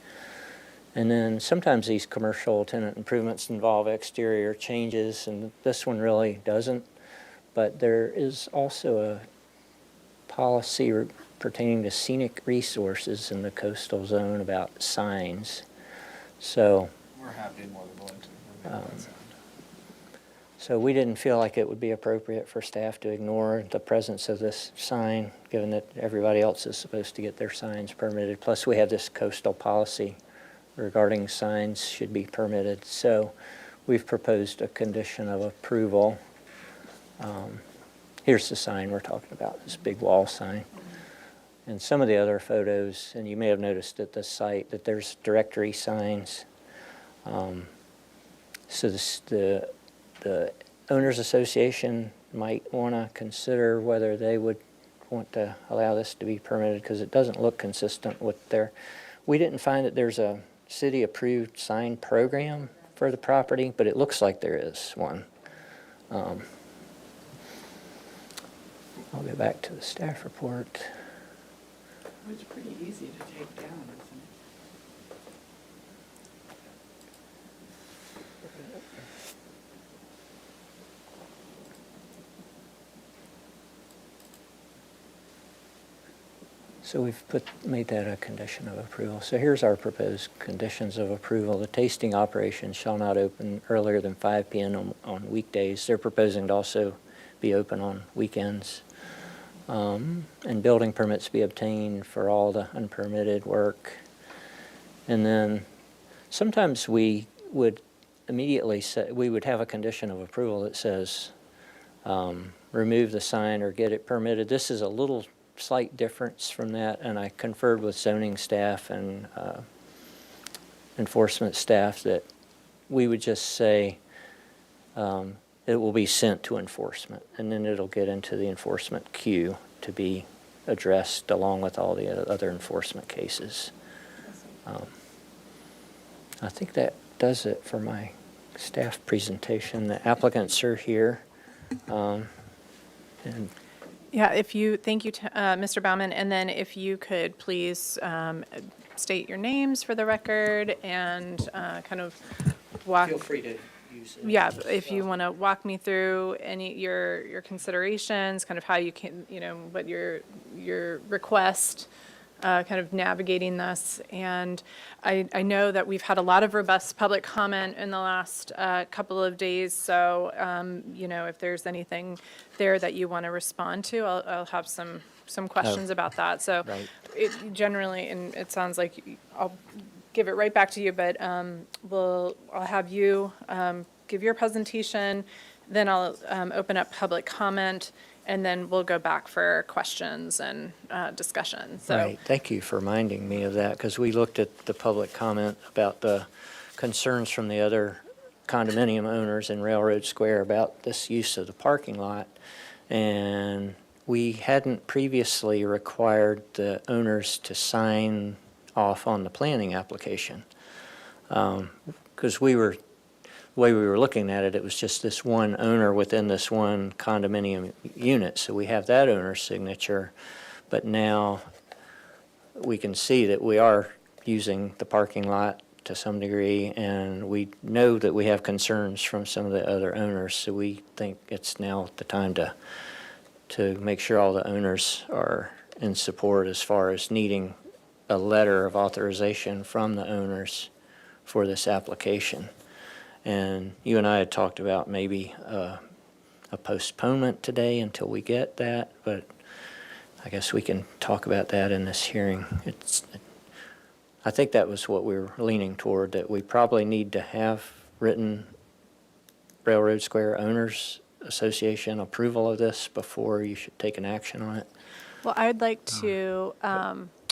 And then sometimes these commercial tenant improvements involve exterior changes, and this one really doesn't. But there is also a policy pertaining to scenic resources in the coastal zone about signs. So We're happy and more than willing to remove that sound. So we didn't feel like it would be appropriate for staff to ignore the presence of this sign, given that everybody else is supposed to get their signs permitted. Plus, we have this coastal policy regarding signs should be permitted. So we've proposed a condition of approval. Here's the sign we're talking about, this big wall sign. And some of the other photos, and you may have noticed at the site that there's directory signs. So the Owners Association might want to consider whether they would want to allow this to be permitted, because it doesn't look consistent with their, we didn't find that there's a city-approved sign program for the property, but it looks like there is one. I'll go back to the staff report. It's pretty easy to take down, isn't it? So we've made that a condition of approval. So here's our proposed conditions of approval. The tasting operation shall not open earlier than 5 p.m. on weekdays. They're proposing to also be open on weekends. And building permits be obtained for all the unpermitted work. And then sometimes we would immediately say, we would have a condition of approval that says, remove the sign or get it permitted. This is a little slight difference from that, and I conferred with zoning staff and enforcement staff that we would just say it will be sent to enforcement, and then it'll get into the enforcement queue to be addressed along with all the other enforcement cases. I think that does it for my staff presentation. The applicants are here. And Yeah, thank you, Mr. Baumann, and then if you could please state your names for the record and kind of walk. feel free to use it. Yeah, if you want to walk me through your considerations, kind of how you can, what your request, kind of navigating this. And I know that we've had a lot of robust public comment in the last couple of days, so, if there's anything there that you want to respond to, I'll have some questions about that. So Right. it generally, and it sounds like I'll give it right back to you, but I'll have you give your presentation, then I'll open up public comment, and then we'll go back for questions and discussion. So, Right, thank you for reminding me of that, because we looked at the public comment about the concerns from the other condominium owners in Railroad Square about this use of the parking lot, and we hadn't previously required the owners to sign off on the planning application. Because the way we were looking at it, it was just this one owner within this one condominium unit. So we have that owner's signature, but now we can see that we are using the parking lot to some degree, and we know that we have concerns from some of the other owners, so we think it's now the time to make sure all the owners are in support as far as needing a letter of authorization from the owners for this application. And you and I had talked about maybe a postponement today until we get that, but I guess we can talk about that in this hearing. I think that was what we were leaning toward, that we probably need to have written Railroad Square Owners Association approval of this before you should take an action on it. well, I'd like to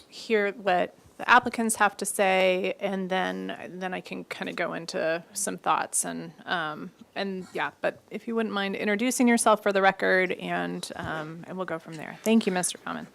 hear what the applicants have to say, and then I can kind of go into some thoughts and yeah, but if you wouldn't mind introducing yourself for the record, and we'll go from there. Thank you, Mr. Baumann.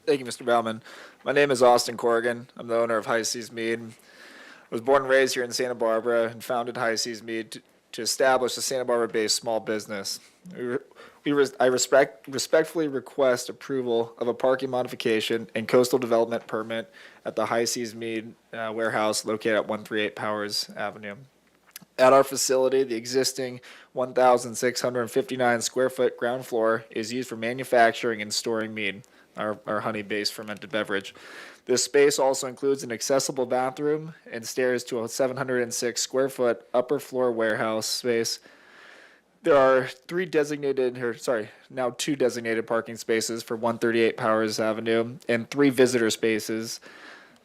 Thank you, Mr. Baumann. My name is Austin Corrigan. I'm the owner of High Seas Mead. I was born and raised here in Santa Barbara and founded High Seas Mead to establish a Santa Barbara-based small business. I respectfully request approval of a parking modification and coastal development permit at the High Seas Mead warehouse located at 138 Powers Avenue. At our facility, the existing 1,659 square foot ground floor is used for manufacturing and storing mead, our honey-based fermented beverage. This space also includes an accessible bathroom and stairs to a 706 square foot upper floor warehouse space. There are two designated parking spaces for 138 Powers Avenue and 3 visitor spaces.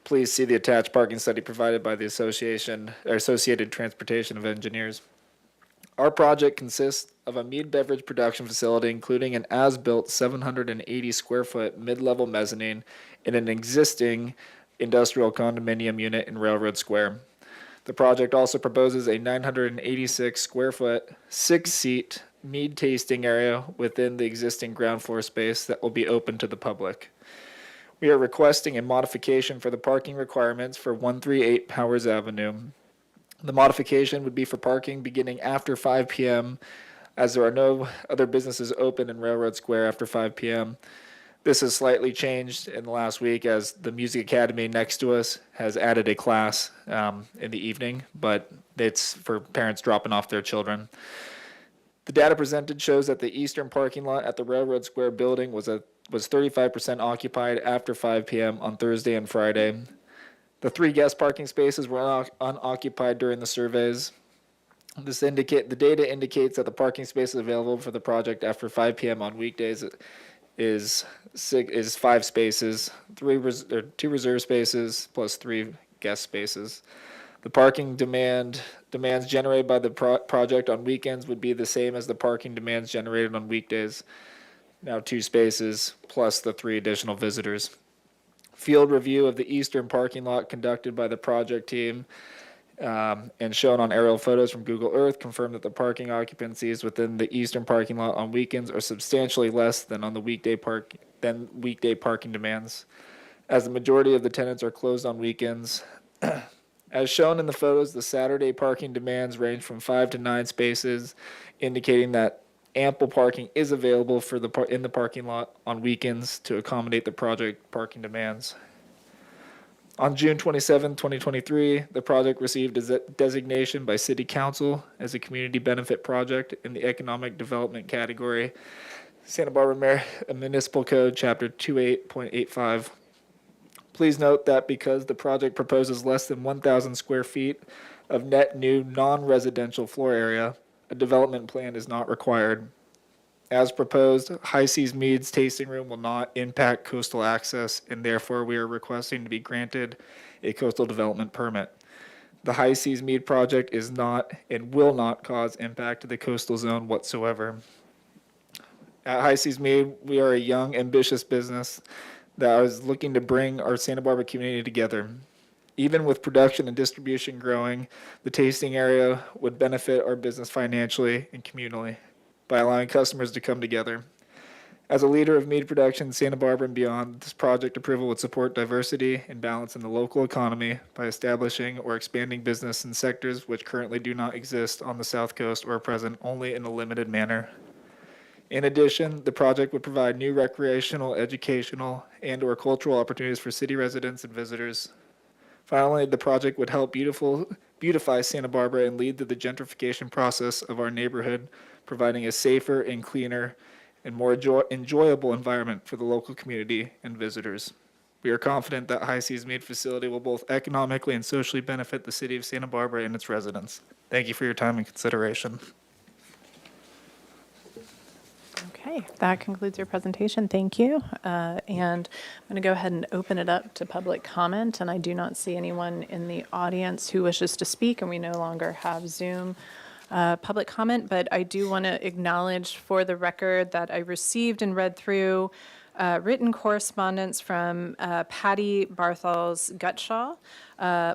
Please see the attached parking study provided by the Associated Transportation of Engineers. Our project consists of a mead beverage production facility, including an as-built 780 square foot mid-level mezzanine in an existing industrial condominium unit in Railroad Square. The project also proposes a 986 square foot, 6-seat mead tasting area within the existing ground floor space that will be open to the public. We are requesting a modification for the parking requirements for 138 Powers Avenue. The modification would be for parking beginning after 5 p.m., as there are no other businesses open in Railroad Square after 5 p.m. This has slightly changed in the last week as the Music Academy next to us has added a class in the evening, but it's for parents dropping off their children. The data presented shows that the eastern parking lot at the Railroad Square building was 35% occupied after 5 p.m. on Thursday and Friday. The 3 guest parking spaces were unoccupied during the surveys. The data indicates that the parking spaces available for the project after 5 p.m. on weekdays is 5 spaces, 2 reserve spaces plus 3 guest spaces. The parking demands generated by the project on weekends would be the same as the parking demands generated on weekdays. Now 2 spaces plus the 3 additional visitors. Field review of the eastern parking lot conducted by the project team and shown on aerial photos from Google Earth confirm that the parking occupancies within the eastern parking lot on weekends are substantially less than on the weekday parking demands, as the majority of the tenants are closed on weekends. As shown in the photos, the Saturday parking demands range from 5 to 9 spaces, indicating that ample parking is available for in the parking lot on weekends to accommodate the project parking demands. On June 27, 2023, the project received a designation by City Council as a community benefit project in the economic development category, Santa Barbara Municipal Code, Chapter 28.85. Please note that because the project proposes less than 1,000 square feet of net new non-residential floor area, a development plan is not required. As proposed, High Seas Mead's tasting room will not impact coastal access, and therefore we are requesting to be granted a coastal development permit. The High Seas Mead project is not and will not cause impact to the coastal zone whatsoever. At High Seas Mead, we are a young, ambitious business that is looking to bring our Santa Barbara community together. Even with production and distribution growing, the tasting area would benefit our business financially and communally by allowing customers to come together. As a leader of mead production in Santa Barbara and beyond, this project approval would support diversity and balance in the local economy by establishing or expanding business in sectors which currently do not exist on the South Coast or are present only in a limited manner. In addition, the project would provide new recreational, educational, and/or cultural opportunities for city residents and visitors. Finally, the project would help beautify Santa Barbara and lead to the gentrification process of our neighborhood, providing a safer and cleaner and more enjoyable environment for the local community and visitors. We are confident that High Seas Mead facility will both economically and socially benefit the city of Santa Barbara and its residents. Thank you for your time and consideration. Okay, that concludes your presentation. Thank you. And I'm going to go ahead and open it up to public comment, and I do not see anyone in the audience who wishes to speak, and we no longer have Zoom public comment, but I do want to acknowledge for the record that I received and read through written correspondence from Patty Barthels Gutshaw,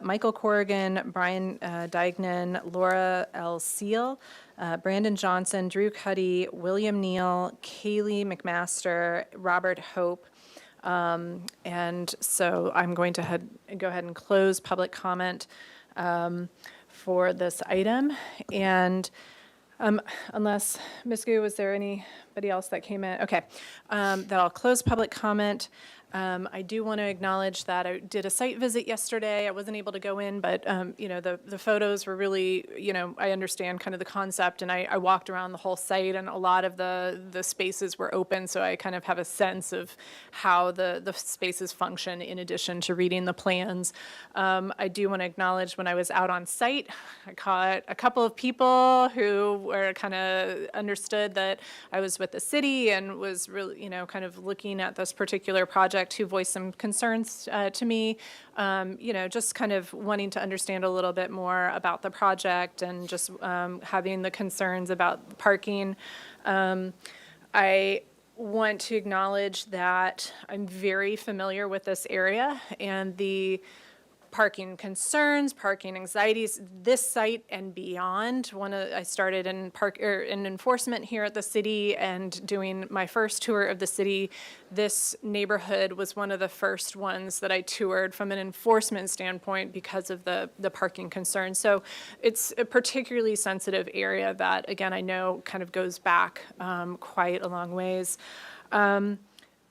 Michael Corrigan, Brian Diagnan, Laura L. Seal, Brandon Johnson, Drew Cuddy, William Neal, Kaylee McMaster, Robert Hope. And so I'm going to go ahead and close public comment for this item. And unless, Ms. Gu, was there anybody else that came in? Okay, that I'll close public comment. I do want to acknowledge that I did a site visit yesterday. I wasn't able to go in, but, the photos were really, I understand kind of the concept, and I walked around the whole site, and a lot of the spaces were open, so I kind of have a sense of how the spaces function in addition to reading the plans. I do want to acknowledge when I was out on site, I caught a couple of people who were kind of understood that I was with the city and was really, kind of looking at this particular project, who voiced some concerns to me, just kind of wanting to understand a little bit more about the project and just having the concerns about parking. I want to acknowledge that I'm very familiar with this area and the parking concerns, parking anxieties, this site and beyond. I started in enforcement here at the city, and doing my first tour of the city, this neighborhood was one of the first ones that I toured from an enforcement standpoint because of the parking concerns. So it's a particularly sensitive area that, again, I know kind of goes back quite a long ways.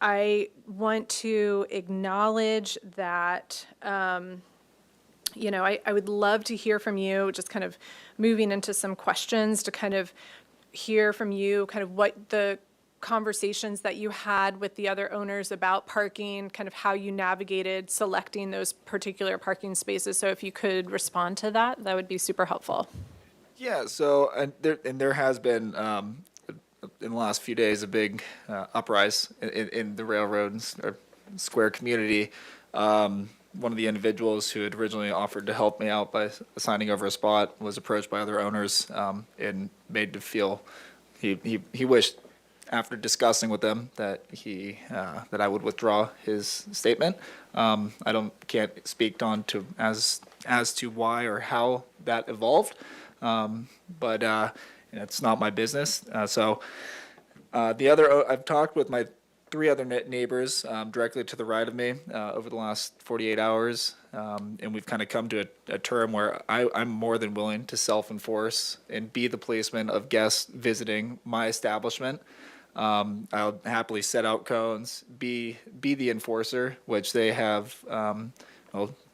I want to acknowledge that I would love to hear from you, just kind of moving into some questions to kind of hear from you kind of what the conversations that you had with the other owners about parking, kind of how you navigated selecting those particular parking spaces. So if you could respond to that, that would be super helpful. Yeah, so there has been in the last few days a big uprise in the railroad or square community. One of the individuals who had originally offered to help me out by signing over a spot was approached by other owners and made to feel he wished after discussing with him that that I would withdraw his statement. Can't speak on to as to why or how that evolved, but it's not my business. I've talked with my 3 other neighbors directly to the right of me over the last 48 hours, and we've kind of come to a term where I'm more than willing to self-enforce and be the policeman of guests visiting my establishment. I'll happily set out cones, be the enforcer, which they have.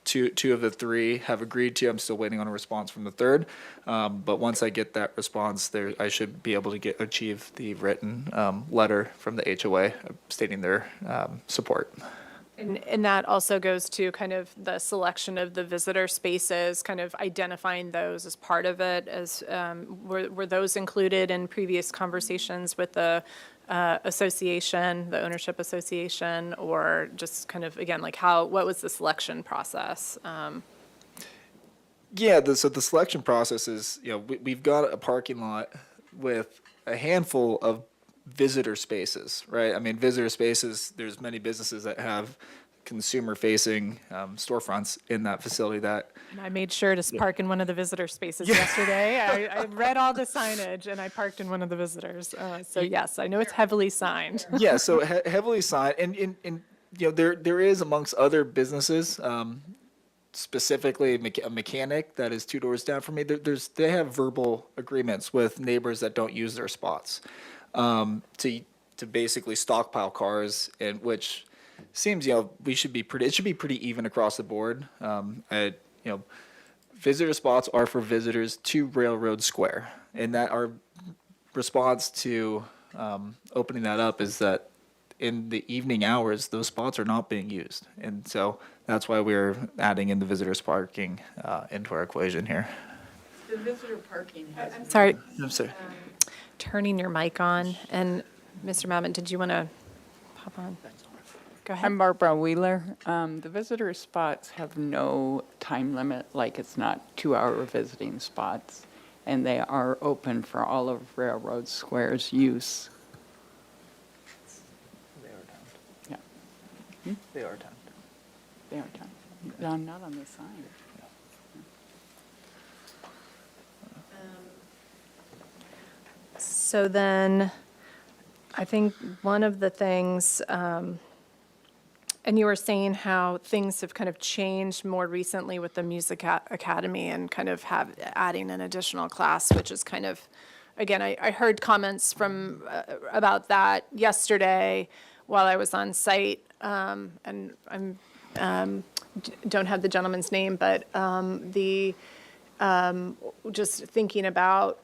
Two of the 3 have agreed to. I'm still waiting on a response from the 3rd. But once I get that response, I should be able to achieve the written letter from the HOA stating their support. And that also goes to kind of the selection of the visitor spaces, kind of identifying those as part of it. As were those included in previous conversations with the association, the ownership association, or just kind of, again, like what was the selection process? So the selection process is, we've got a parking lot with a handful of visitor spaces, right? I mean, visitor spaces, there's many businesses that have consumer-facing storefronts in that facility that. And I made sure to park in one of the visitor spaces yesterday. I read all the signage and I parked in one of the visitors. So yes, I know it's heavily signed. Yeah, so heavily signed, and there is amongst other businesses, specifically a mechanic that is 2 doors down from me. They have verbal agreements with neighbors that don't use their spots to basically stockpile cars, and which seems it should be pretty even across the board. Visitor spots are for visitors to Railroad Square, and that our response to opening that up is that in the evening hours those spots are not being used, and so that's why we're adding in the visitors parking into our equation here. The visitor parking has. Sorry, I'm sorry. turning your mic on. And Mr. Mamet, did you want to pop on? Go ahead. I'm Barbara Wheeler. The visitor spots have no time limit, like it's not 2-hour visiting spots, and they are open for all of Railroad Square's use. Yeah. They are done. They are done. No, not on the sign. So then, I think one of the things, and you were saying how things have kind of changed more recently with the Music Academy and kind of adding an additional class, which is kind of, again, I heard comments from about that yesterday while I was on site, and I'm don't have the gentleman's name, but just thinking about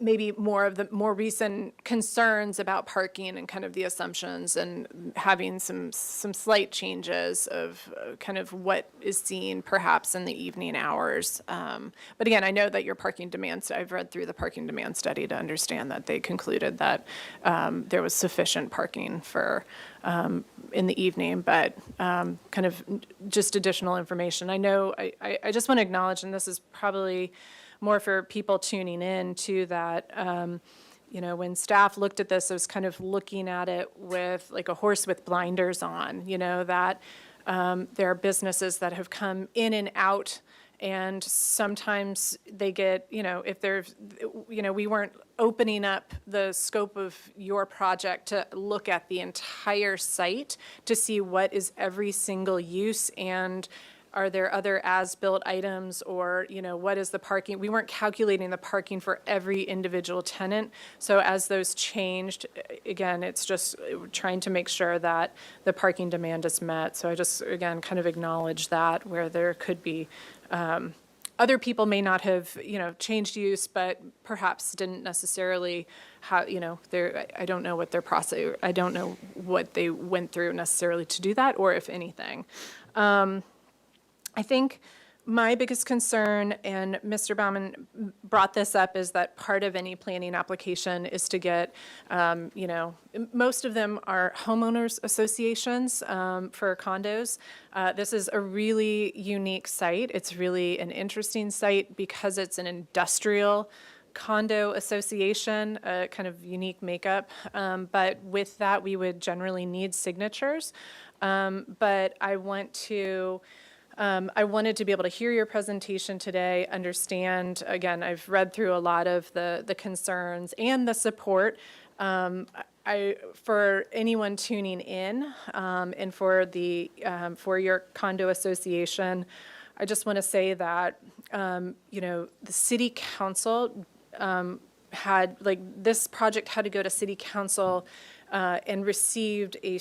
maybe more of the more recent concerns about parking and kind of the assumptions, and having some slight changes of kind of what is seen perhaps in the evening hours. But again, I know that your parking demands, I've read through the parking demand study to understand that they concluded that there was sufficient parking for in the evening, but kind of just additional information. I know, I just want to acknowledge, and this is probably more for people tuning in to that, when staff looked at this, I was kind of looking at it with like a horse with blinders on, that there are businesses that have come in and out, and sometimes they get, if there's, we weren't opening up the scope of your project to look at the entire site to see what is every single use, and are there other as-built items, or, what is the parking? We weren't calculating the parking for every individual tenant. So as those changed, again, it's just trying to make sure that the parking demand is met. So I just, again, kind of acknowledge that where there could be, other people may not have, changed use, but perhaps didn't necessarily have, I don't know what their process, I don't know what they went through necessarily to do that, or if anything. I think my biggest concern, and Mr. Bauman brought this up, is that part of any planning application is to get, most of them are homeowners associations for condos. This is a really unique site. It's really an interesting site because it's an industrial condo association, a kind of unique makeup, but with that, we would generally need signatures. But I wanted to be able to hear your presentation today, understand, again, I've read through a lot of the concerns and the support. For anyone tuning in, and for your condo association, I just want to say that, the city council this project had to go to city council and received a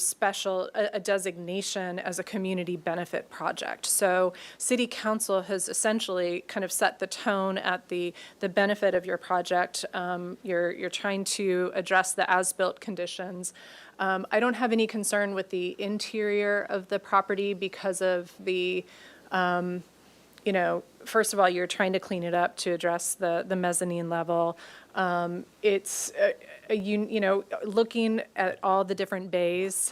designation as a community benefit project. So city council has essentially kind of set the tone at the benefit of your project. You're trying to address the as-built conditions. I don't have any concern with the interior of the property because of the, first of all, you're trying to clean it up to address the mezzanine level. It's, looking at all the different bays,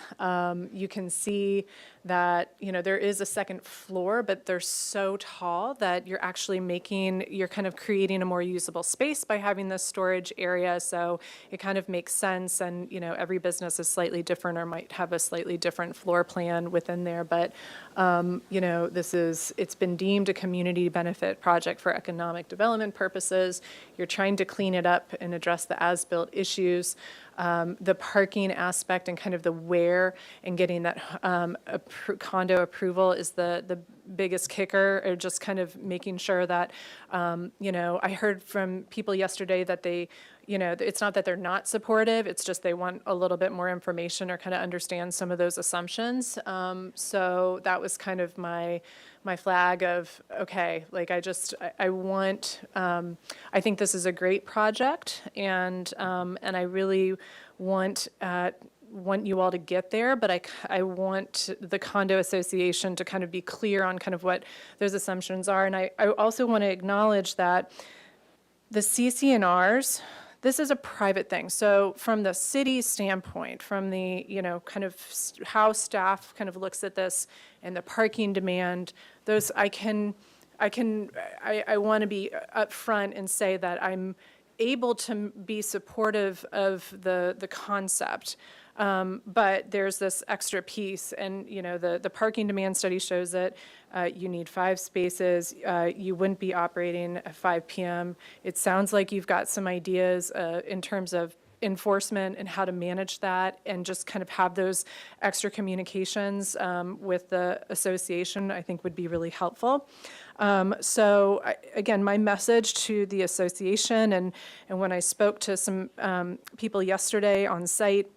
you can see that, there is a second floor, but they're so tall that you're kind of creating a more usable space by having this storage area. So it kind of makes sense. And, every business is slightly different or might have a slightly different floor plan within there. But, it's been deemed a community benefit project for economic development purposes. You're trying to clean it up and address the as-built issues. The parking aspect and kind of the where and getting that condo approval is the biggest kicker, or just kind of making sure that, I heard from people yesterday that they, it's not that they're not supportive, it's just they want a little bit more information or kind of understand some of those assumptions. So that was kind of my flag of, okay, like I think this is a great project, and I really want you all to get there, but I want the condo association to kind of be clear on kind of what those assumptions are. And I also want to acknowledge that the CC&Rs, this is a private thing. So from the city standpoint, from the, kind of how staff kind of looks at this and the parking demand, those I want to be upfront and say that I'm able to be supportive of the concept. But there's this extra piece, and the parking demand study shows that you need 5 spaces. You wouldn't be operating at 5 p.m. It sounds like you've got some ideas in terms of enforcement and how to manage that, and just kind of have those extra communications with the association, I think would be really helpful. Again, my message to the association, and when I spoke to some people yesterday on site,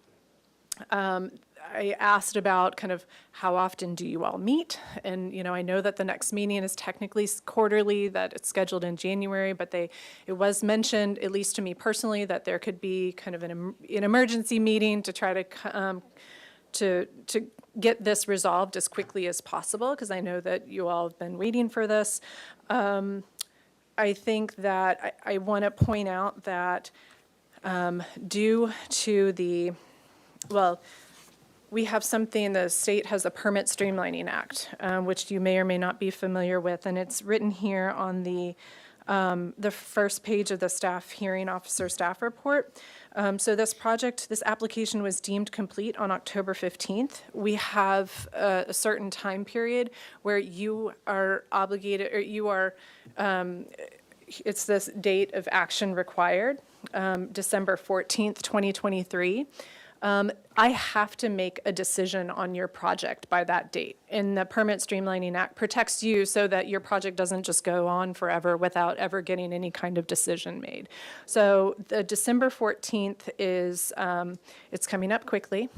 I asked about kind of how often do you all meet? And, I know that the next meeting is technically quarterly, that it's scheduled in January, but it was mentioned, at least to me personally, that there could be kind of an emergency meeting to try to get this resolved as quickly as possible, because I know that you all have been waiting for this. I think that I want to point out that due to we have something, the state has a Permit Streamlining Act, which you may or may not be familiar with, and it's written here on the first page of the staff hearing officer staff report. So this application was deemed complete on October 15th. We have a certain time period where you are obligated, or it's this date of action required, December 14th, 2023. I have to make a decision on your project by that date. And the Permit Streamlining Act protects you so that your project doesn't just go on forever without ever getting any kind of decision made. So the December 14th is, it's coming up quickly.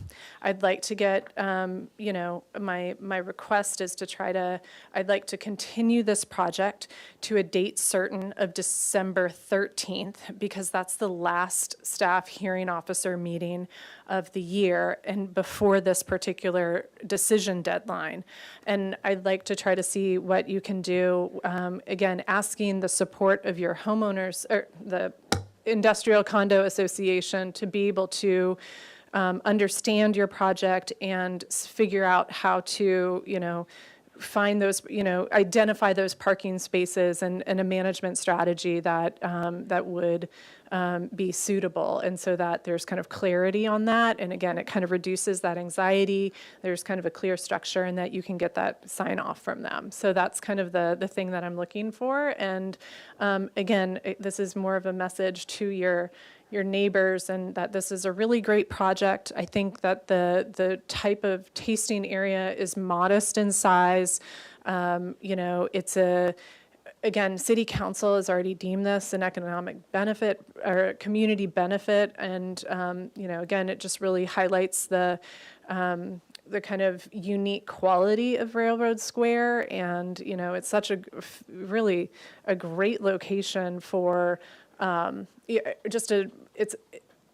I'd like to get, my request is I'd like to continue this project to a date certain of December 13th, because that's the last staff hearing officer meeting of the year and before this particular decision deadline. And I'd like to try to see what you can do, again, asking the support of your homeowners, or the Industrial Condo Association, to be able to understand your project and figure out how to, find those, identify those parking spaces and a management strategy that, that would be suitable. And so that there's kind of clarity on that. And again, it kind of reduces that anxiety. There's kind of a clear structure and that you can get that sign off from them. So that's kind of the thing that I'm looking for. And again, this is more of a message to your neighbors, and that this is a really great project. I think that the type of tasting area is modest in size. It's again, City Council has already deemed this an economic benefit or a community benefit. And, again, it just really highlights the kind of unique quality of Railroad Square. And, it's such really a great location for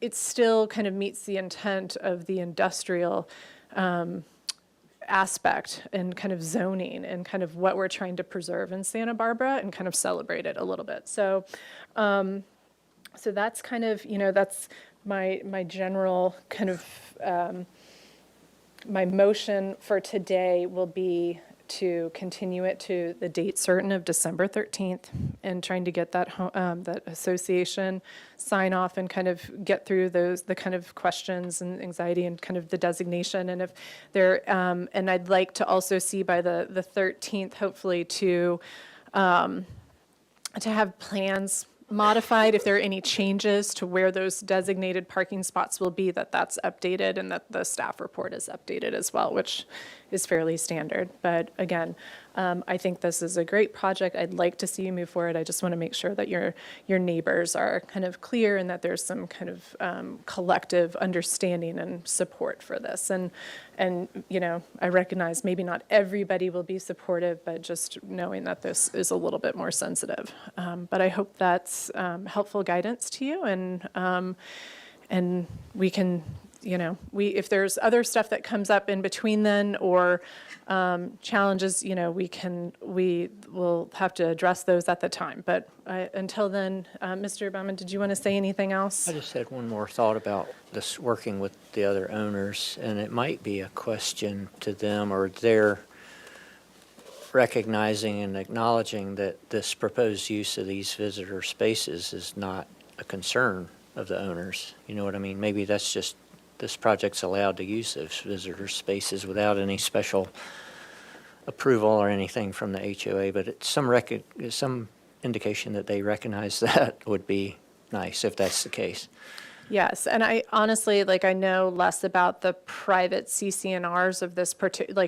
it still kind of meets the intent of the industrial aspect and kind of zoning and kind of what we're trying to preserve in Santa Barbara and kind of celebrate it a little bit. So, so that's kind of, that's my general kind of, my motion for today will be to continue it to the date certain of December 13th and trying to get that that association sign off and kind of get through the kind of questions and anxiety and kind of the designation. And if there, and I'd like to also see by the 13th, hopefully to have plans modified, if there are any changes to where those designated parking spots will be, that's updated and that the staff report is updated as well, which is fairly standard. But again, I think this is a great project. I'd like to see you move forward. I just want to make sure that your neighbors are kind of clear and that there's some kind of collective understanding and support for this. And I recognize maybe not everybody will be supportive, but just knowing that this is a little bit more sensitive. But I hope that's helpful guidance to you, and we can, if there's other stuff that comes up in between then or challenges, we will have to address those at the time. But until then, Mr. Baumann, did you want to say anything else? I just had one more thought about this working with the other owners, and it might be a question to them, or they're recognizing and acknowledging that this proposed use of these visitor spaces is not a concern of the owners. You know what I mean? Maybe that's just, this project's allowed to use those visitor spaces without any special approval or anything from the HOA, but it's some indication that they recognize that would be nice if that's the case. Yes, and I honestly, I know less about the private CCNRs of this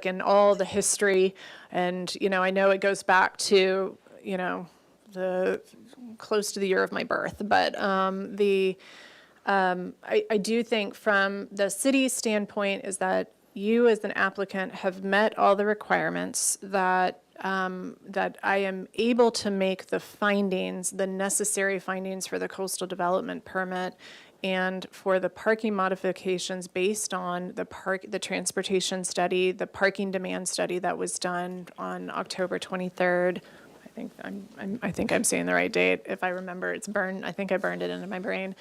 in all the history, and, I know it goes back to, the close to the year of my birth, but I do think from the city's standpoint is that you as an applicant have met all the requirements that that I am able to make the findings, the necessary findings for the coastal development permit and for the parking modifications based on the transportation study, the parking demand study that was done on October 23rd. I think I'm saying the right date. If I remember, it's burned. I think I burned it into my brain.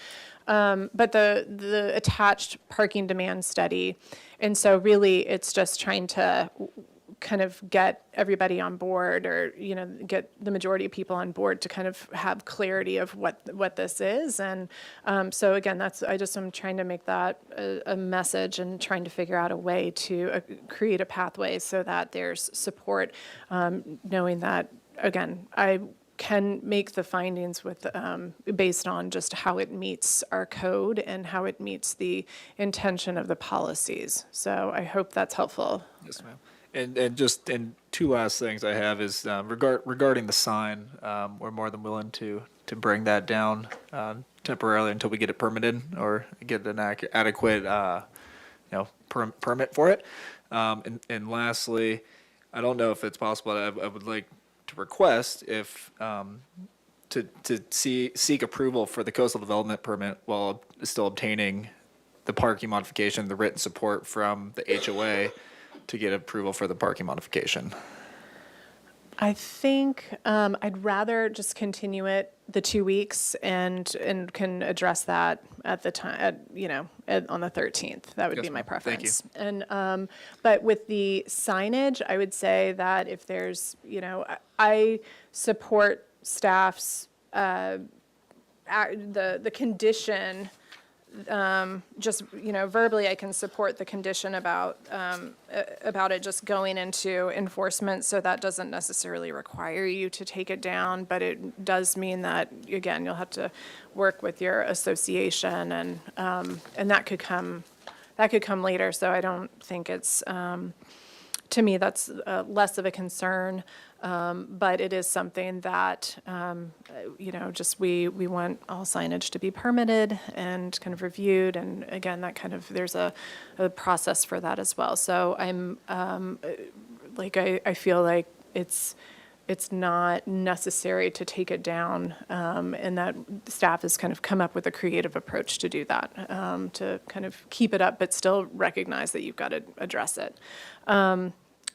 But the attached parking demand study, and so really it's just trying to kind of get everybody on board, or get the majority of people on board to kind of have clarity of what this is. And so again, I'm trying to make that a message and trying to figure out a way to create a pathway so that there's support, knowing that again, I can make the findings based on just how it meets our code and how it meets the intention of the policies. So I hope that's helpful. Yes, ma'am. And two last things I have is regarding the sign. We're more than willing to bring that down temporarily until we get it permitted or get an adequate permit for it. And lastly, I don't know if it's possible. I would like to request if to seek approval for the coastal development permit while still obtaining the parking modification, the written support from the HOA to get approval for the parking modification. I think I'd rather just continue it the 2 weeks and can address that at the time, on the 13th. That would Yes, be my ma'am. Thank you. preference. And, but with the signage, I would say that if there's, I support staff's, the condition, just, verbally, I can support the condition about it just going into enforcement, so that doesn't necessarily require you to take it down, but it does mean that, again, you'll have to work with your association, and that could come later, so I don't think it's, to me, that's less of a concern, but it is something that, just we want all signage to be permitted and kind of reviewed, and again, that kind of, there's a process for that as well. So I'm, I feel like it's not necessary to take it down, and that staff has kind of come up with a creative approach to do that, to kind of keep it up, but still recognize that you've got to address it.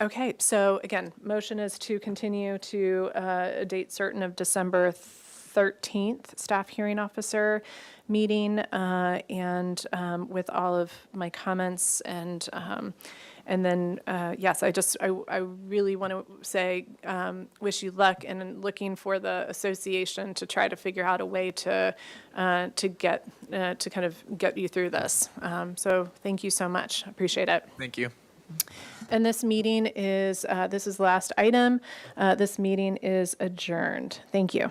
Okay, so again, motion is to continue to a date certain of December 13th, staff hearing officer meeting, and with all of my comments, and then, yes, I really want to say, wish you luck in looking for the association to try to figure out a way to get, to kind of get you through this. So thank you so much, appreciate it. Thank you. And this meeting is, this is the last item. This meeting is adjourned. Thank you.